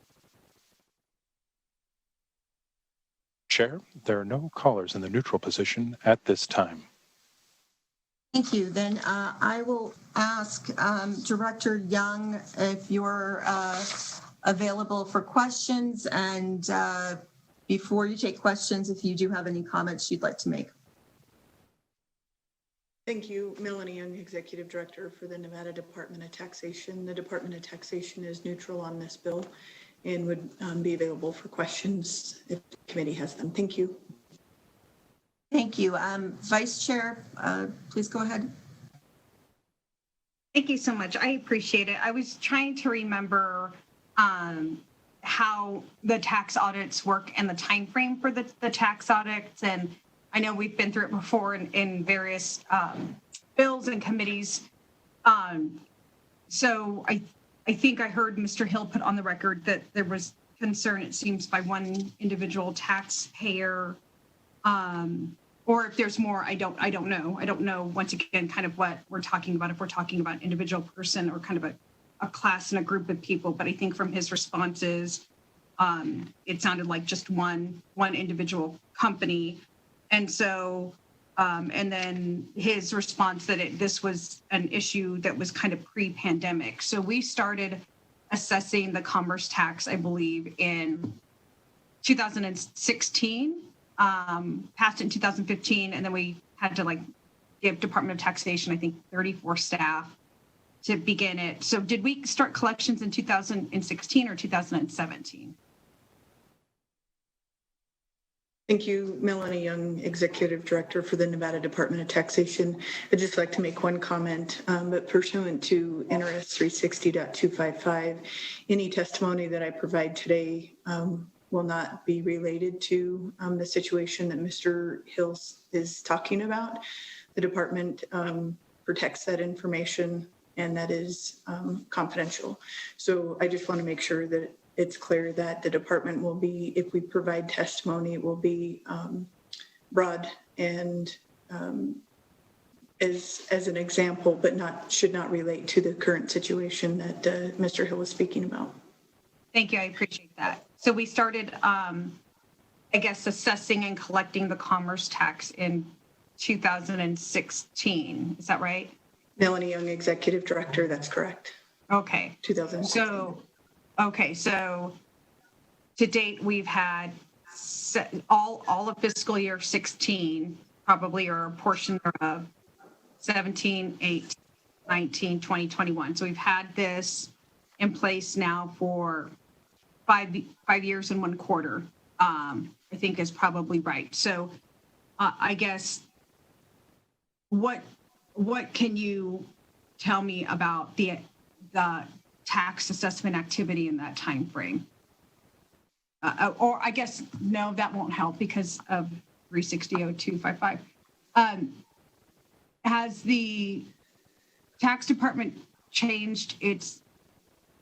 Chair, there are no callers in the neutral position at this time. Thank you. Then I will ask Director Young if you're available for questions, and before you take questions, if you do have any comments you'd like to make. Thank you, Melanie Young, Executive Director for the Nevada Department of Taxation. The Department of Taxation is neutral on this bill and would be available for questions if the committee has them. Thank you. Thank you. Vice Chair, please go ahead. Thank you so much. I appreciate it. I was trying to remember how the tax audits work and the time frame for the tax audits. And I know we've been through it before in various bills and committees. So I think I heard Mr. Hill put on the record that there was concern, it seems, by one individual taxpayer. Or if there's more, I don't know. I don't know, once again, kind of what we're talking about, if we're talking about an individual person or kind of a class and a group of people. But I think from his responses, it sounded like just one individual company. And so, and then his response that this was an issue that was kind of pre-pandemic. So we started assessing the commerce tax, I believe, in 2016. Passed it in 2015, and then we had to give Department of Taxation, I think, 34 staff to begin it. So did we start collections in 2016 or 2017? Thank you, Melanie Young, Executive Director for the Nevada Department of Taxation. I'd just like to make one comment, but pursuant to NRS 360.255, any testimony that I provide today will not be related to the situation that Mr. Hill is talking about. The department protects that information, and that is confidential. So I just want to make sure that it's clear that the department will be, if we provide testimony, it will be broad and as an example, but should not relate to the current situation that Mr. Hill is speaking about. Thank you. I appreciate that. So we started, I guess, assessing and collecting the commerce tax in 2016. Is that right? Melanie Young, Executive Director. That's correct. Okay. 2016. So to date, we've had all of fiscal year 16, probably, or a portion of 17, 18, 19, 20, 21. So we've had this in place now for 5 years and 1 quarter, I think is probably right. So I guess what can you tell me about the tax assessment activity in that time frame? Or I guess, no, that won't help because of 360.0255. Has the tax department changed its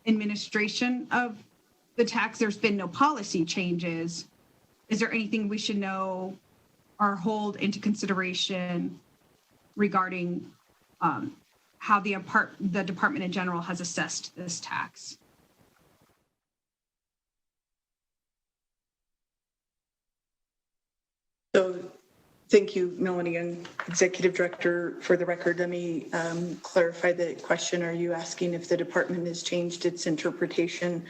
administration of the tax? There's been no policy changes. Is there anything we should know or hold into consideration regarding how the department in general has assessed this tax. So thank you, Melanie Young, Executive Director. For the record, let me clarify the question. Are you asking if the department has changed its interpretation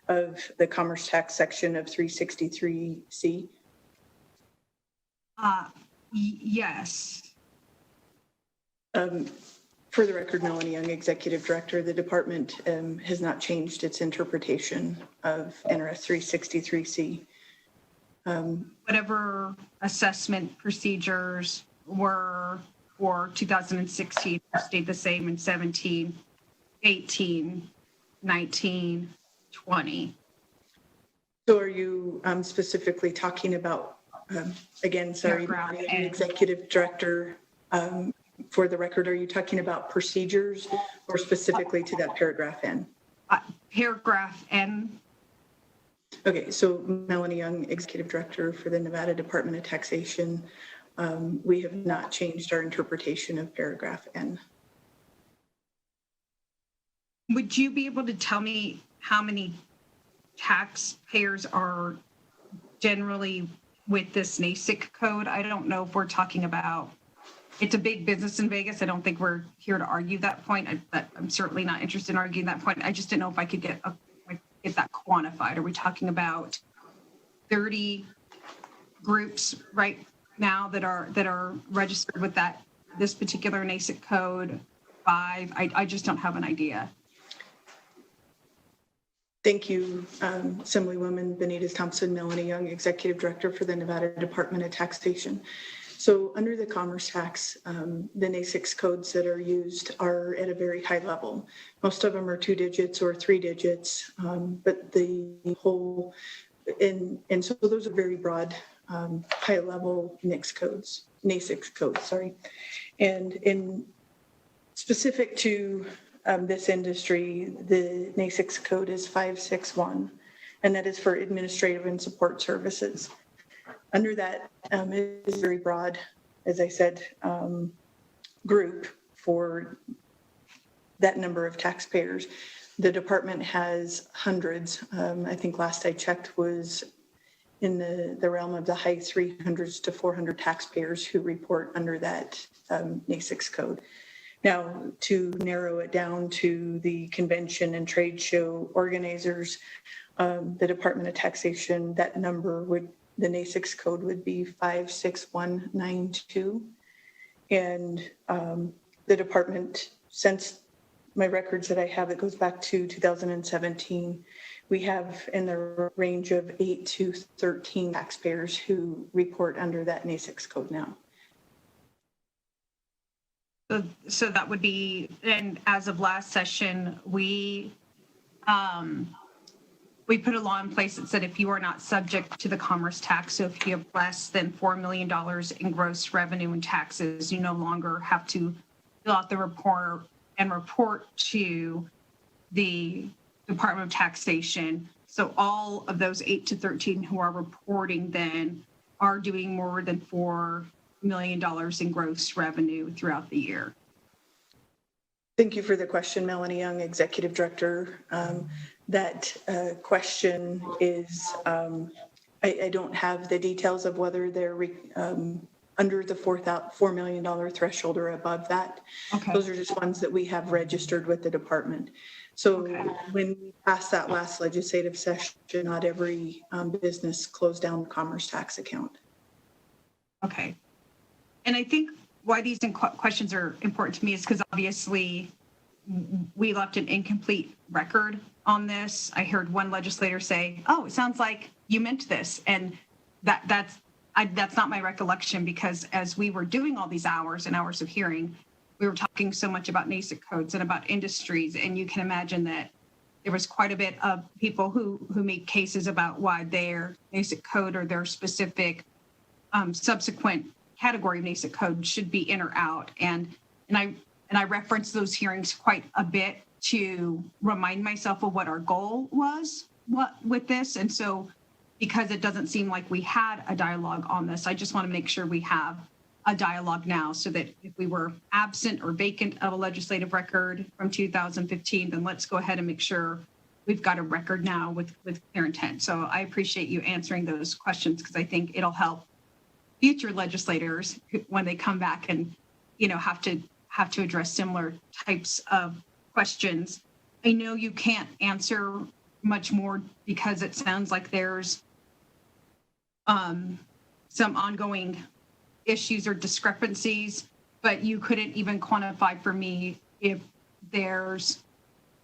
of the commerce tax section of 363C? Yes. For the record, Melanie Young, Executive Director, the department has not changed its interpretation of NRS 363C. Whatever assessment procedures were for 2016 stayed the same in 17, 18, 19, 20. So are you specifically talking about, again, sorry, Executive Director, for the record, are you talking about procedures or specifically to that paragraph N? Paragraph N. Okay, so Melanie Young, Executive Director for the Nevada Department of Taxation. We have not changed our interpretation of paragraph N. Would you be able to tell me how many taxpayers are generally with this NASIC code? I don't know if we're talking about, it's a big business in Vegas. I don't think we're here to argue that point. I'm certainly not interested in arguing that point. I just didn't know if I could get that quantified. Are we talking about 30 groups right now that are registered with this particular NASIC code? 5? I just don't have an idea. Thank you, Assemblywoman Benitez Thompson, Melanie Young, Executive Director for the Nevada Department of Taxation. So under the commerce tax, the NASIC codes that are used are at a very high level. Most of them are 2 digits or 3 digits, but the whole, and so those are very broad, high level NASIC codes, sorry. And in specific to this industry, the NASIC code is 561, and that is for administrative and support services. Under that is very broad, as I said, group for that number of taxpayers. The department has hundreds. I think last I checked was in the realm of the high 300s to 400 taxpayers who report under that NASIC code. Now, to narrow it down to the convention and trade show organizers, the Department of Taxation, that number the NASIC code would be 56192. And the department, since my records that I have, it goes back to 2017, we have in the range of 8 to 13 taxpayers who report under that NASIC code now. So that would be, and as of last session, we put a law in place that said if you are not subject to the commerce tax, so if you have less than $4 million in gross revenue and taxes, you no longer have to fill out the report and report to the Department of Taxation. So all of those 8 to 13 who are reporting then are doing more than $4 million in gross revenue throughout the year. Thank you for the question, Melanie Young, Executive Director. That question is, I don't have the details of whether they're under the $4 million threshold or above that. Okay. Those are just ones that we have registered with the department. So when we passed that last legislative session, not every business closed down the commerce tax account. Okay. And I think why these questions are important to me is because obviously we left an incomplete record on this. I heard one legislator say, "Oh, it sounds like you meant this," and that's not my recollection, because as we were doing all these hours and hours of hearing, we were talking so much about NASIC codes and about industries, and you can imagine that there was quite a bit of people who made cases about why their NASIC code or their specific subsequent category of NASIC code should be in or out. And I referenced those hearings quite a bit to remind myself of what our goal was with this. And so because it doesn't seem like we had a dialogue on this, I just want to make sure we have a dialogue now, so that if we were absent or vacant of a legislative record from 2015, then let's go ahead and make sure we've got a record now with clear intent. So I appreciate you answering those questions, because I think it'll help future legislators when they come back and, you know, have to address similar types of questions. I know you can't answer much more because it sounds like there's some ongoing issues or discrepancies, but you couldn't even quantify for me if there's,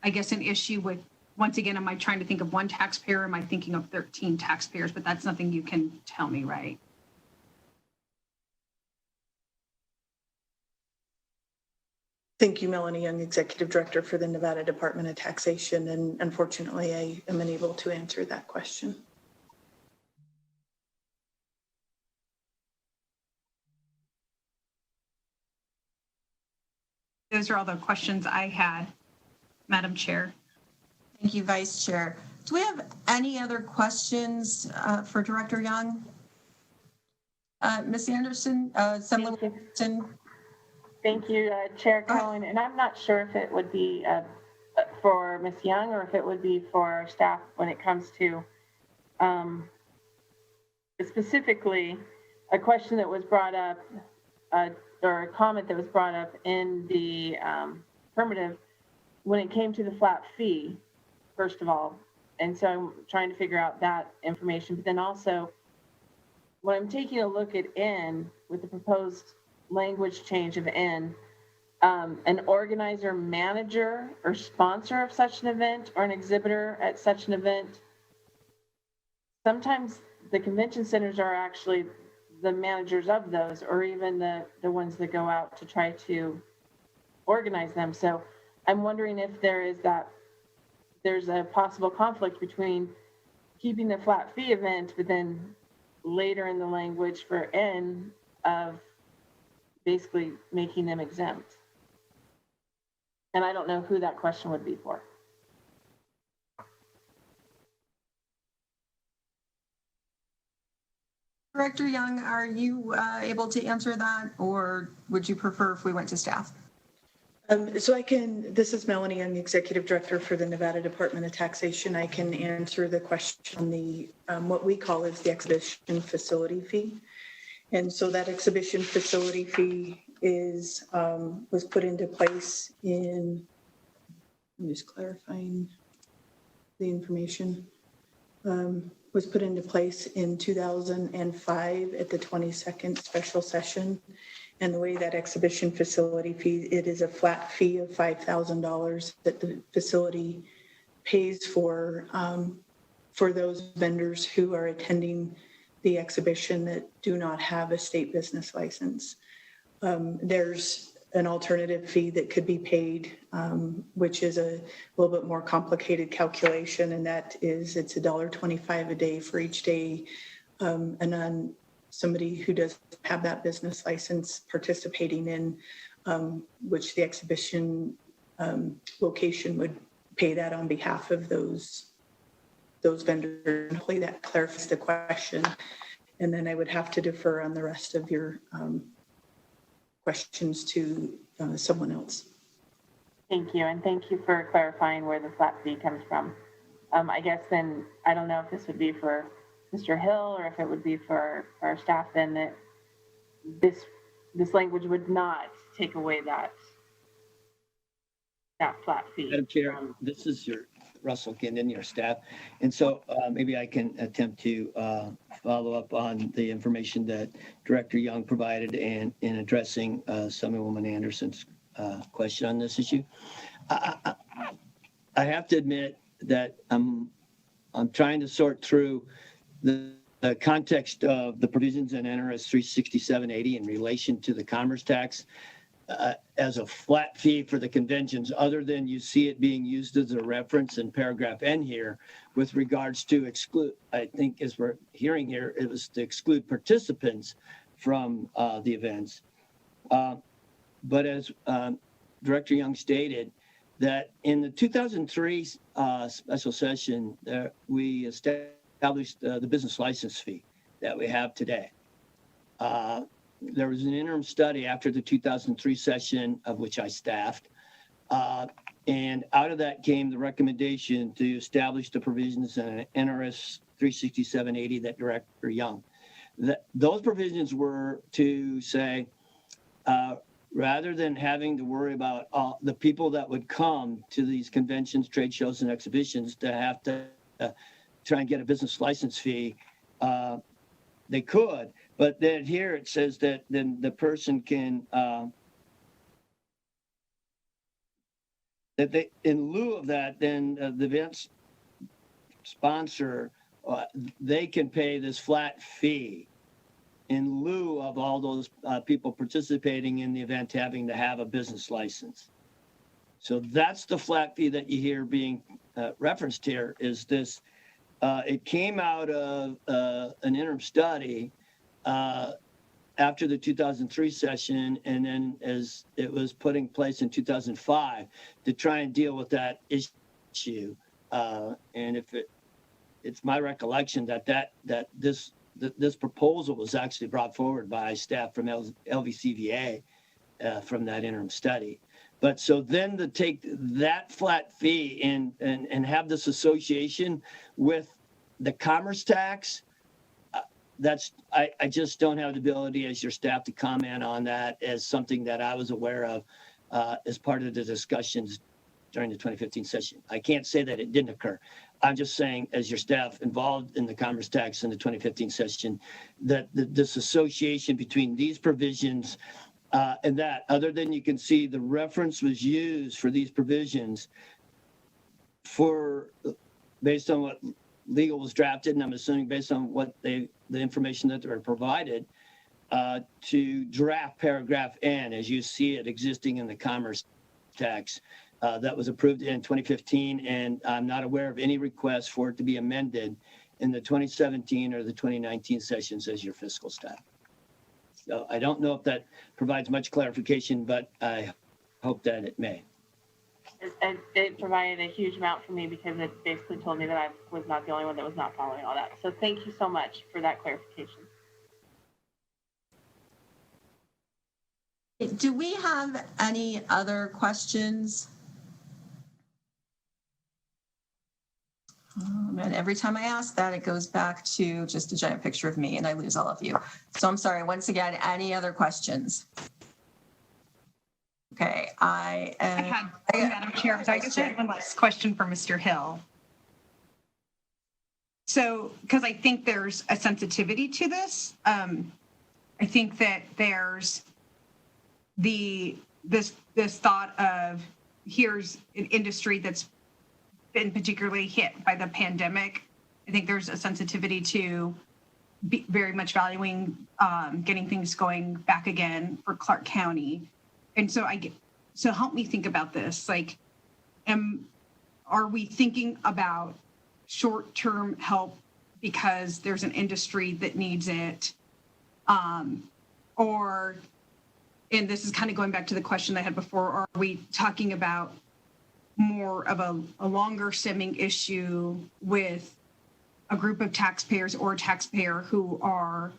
I guess, an issue with, once again, am I trying to think of one taxpayer? Am I thinking of 13 taxpayers? But that's nothing you can tell me, right? Thank you, Melanie Young, Executive Director for the Nevada Department of Taxation. And unfortunately, I am unable to answer that question. Those are all the questions I had, Madam Chair. Thank you, Vice Chair. Do we have any other questions for Director Young? Ms. Anderson, Assemblywoman Anderson? Thank you, Chair Cohen. And I'm not sure if it would be for Ms. Young or if it would be for staff when it comes to specifically a question that was brought up or a comment that was brought up in the affirmative when it came to the flat fee, first of all. And so I'm trying to figure out that information. But then also, when I'm taking a look at N with the proposed language change of N, an organizer, manager, or sponsor of such an event, or an exhibitor at such an event. Sometimes the convention centers are actually the managers of those, or even the ones that go out to try to organize them. So I'm wondering if there's a possible conflict between keeping the flat fee event, but then later in the language for N of basically making them exempt. And I don't know who that question would be for. Director Young, are you able to answer that, or would you prefer if we went to staff? This is Melanie Young, Executive Director for the Nevada Department of Taxation. I can answer the question on the, what we call is the exhibition facility fee. And so that exhibition facility fee is, was put into place in, I'm just clarifying the information, was put into place in 2005 at the 22nd special session. And the way that exhibition facility fee, it is a flat fee of $5,000 that the facility pays for those vendors who are attending the exhibition that do not have a state business license. There's an alternative fee that could be paid, which is a little bit more complicated calculation, and that is it's $1.25 a day for each day, and then somebody who does have that business license participating in, which the exhibition location would pay that on behalf of those vendors. Hopefully that clarifies the question. And then I would have to defer on the rest of your questions to someone else. Thank you, and thank you for clarifying where the flat fee comes from. I guess then, I don't know if this would be for Mr. Hill or if it would be for our staff, then that this language would not take away that flat fee. Madam Chair, this is your Russell Ginden, your staff. And so maybe I can attempt to follow up on the information that Director Young provided in addressing Assemblywoman Anderson's question on this issue. I have to admit that I'm trying to sort through the context of the provisions in NRS 36780 in relation to the commerce tax as a flat fee for the conventions, other than you see it being used as a reference in paragraph N here with regards to exclude, I think as we're hearing here, it was to exclude participants from the events. But as Director Young stated, that in the 2003 special session, we established the business license fee that we have today. there was an interim study after the 2003 session of which I staffed. And out of that came the recommendation to establish the provisions in NRS 36780 that Director Young. Those provisions were to say, rather than having to worry about the people that would come to these conventions, trade shows, and exhibitions to have to try and get a business license fee, they could. But then here it says that then the person can, that they, in lieu of that, then the event sponsor, they can pay this flat fee in lieu of all those people participating in the event having to have a business license. So that's the flat fee that you hear being referenced here is this. It came out of an interim study after the 2003 session, and then as it was put in place in 2005 to try and deal with that issue. And if it's my recollection that this proposal was actually brought forward by staff from LVCVA from that interim study. But so then to take that flat fee and have this association with the commerce tax, I just don't have the ability as your staff to comment on that as something that I was aware of as part of the discussions during the 2015 session. I can't say that it didn't occur. I'm just saying, as your staff involved in the commerce tax in the 2015 session, that this association between these provisions and that, other than you can see the reference was used for these provisions based on what legal was drafted, and I'm assuming based on what the information that they were provided to draft paragraph N as you see it existing in the commerce tax. That was approved in 2015, and I'm not aware of any request for it to be amended in the 2017 or the 2019 sessions as your fiscal staff. So I don't know if that provides much clarification, but I hope that it may. It provided a huge amount for me because it basically told me that I was not the only one that was not following all that. So thank you so much for that clarification. Do we have any other questions? And every time I ask that, it goes back to just a giant picture of me and I lose all of you. So I'm sorry, once again, any other questions? Okay, Madam Chair, I guess I have one last question for Mr. Hill. So, because I think there's a sensitivity to this, I think that there's this thought of here's an industry that's been particularly hit by the pandemic. I think there's a sensitivity to be very much valuing getting things going back again for Clark County. And so help me think about this. Like, are we thinking about short-term help because there's an industry that needs it? Or, and this is kind of going back to the question I had before, are we talking about more of a longer stemming issue with a group of taxpayers or a taxpayer who are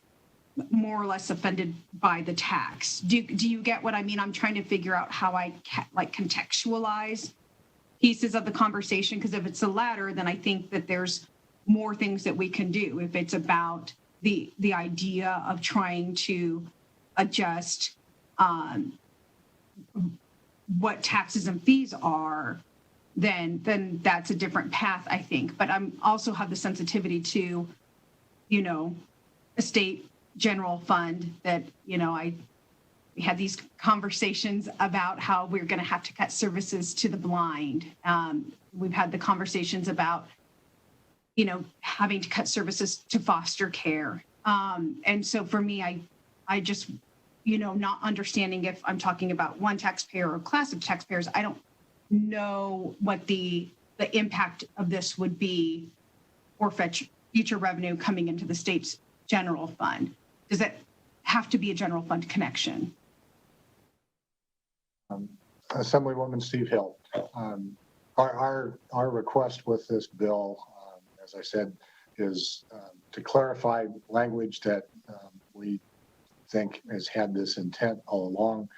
more or less offended by the tax? Do you get what I mean? I'm trying to figure out how I contextualize pieces of the conversation, because if it's the latter, then I think that there's more things that we can do. If it's about the idea of trying to adjust what taxes and fees are, then that's a different path, I think. But I'm also have the sensitivity to, a state general fund that, we had these conversations about how we're going to have to cut services to the blind. We've had the conversations about, having to cut services to foster care. And so for me, I just, not understanding if I'm talking about one taxpayer or class of taxpayers, I don't know what the impact of this would be for future revenue coming into the state's general fund. Does it have to be a general fund connection? Assemblywoman Steve Hill. Our request with this bill, as I said, is to clarify language that we think has had this intent all along.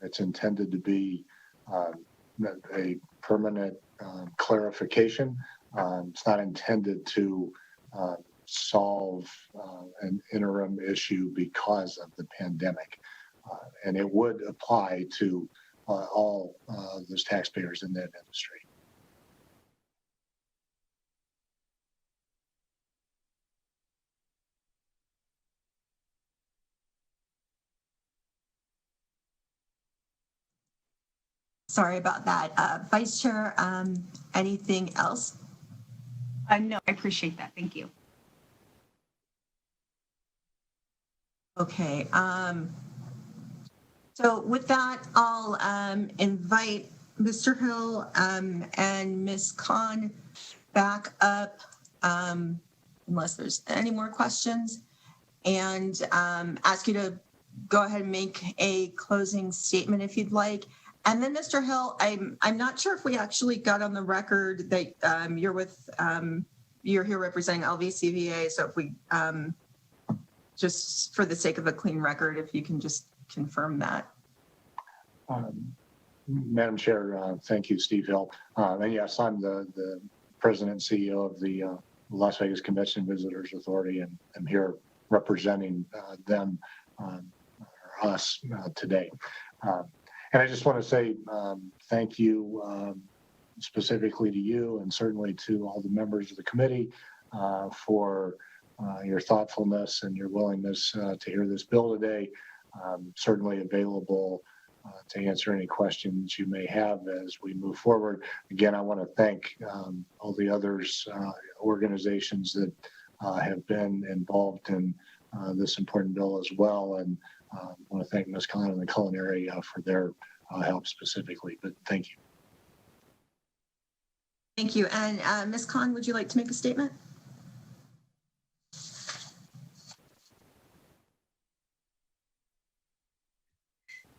It's intended to be a permanent clarification. It's not intended to solve an interim issue because of the pandemic. And it would apply to all those taxpayers in that industry. Sorry about that. Vice Chair, anything else? No, I appreciate that. Thank you. Okay. So with that, I'll invite Mr. Hill and Ms. Khan back up unless there's any more questions, and ask you to go ahead and make a closing statement if you'd like. And then, Mr. Hill, I'm not sure if we actually got on the record that you're here representing LVCVA. So if we just for the sake of a clean record, if you can just confirm that. Madam Chair, thank you, Steve Hill. And yes, I'm the president and CEO of the Las Vegas Convention Visitors Authority, and I'm here representing them, or us, today. And I just want to say thank you specifically to you, and certainly to all the members of the committee for your thoughtfulness and your willingness to hear this bill today. Certainly available to answer any questions you may have as we move forward. Again, I want to thank all the others, organizations that have been involved in this important bill as well. And I want to thank Ms. Khan and the Culinary for their help specifically, but thank you. Thank you. And Ms. Khan, would you like to make a statement?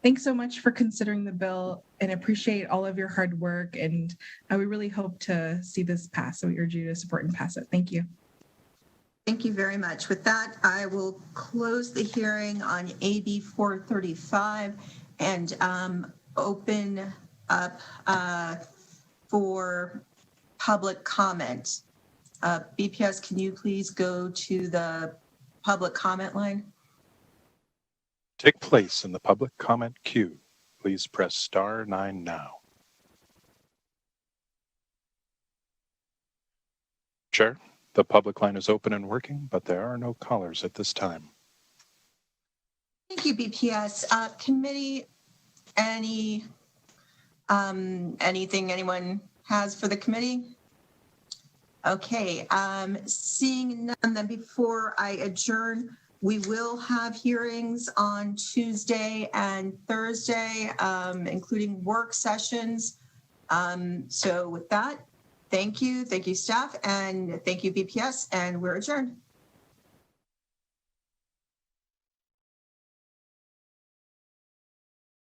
Thanks so much for considering the bill, and appreciate all of your hard work. And we really hope to see this pass. So we urge you to support and pass it. Thank you. Thank you very much. With that, I will close the hearing on AB 435 and open up for public comment. BPS, can you please go to the public comment line? Take place in the public comment queue. Please press *9 now. Chair, the public line is open and working, but there are no callers at this time. Thank you, BPS. Committee, anything anyone has for the committee? Okay, seeing none, then before I adjourn, we will have hearings on Tuesday and Thursday, including work sessions. So with that, thank you staff, and thank you BPS, and we're adjourned.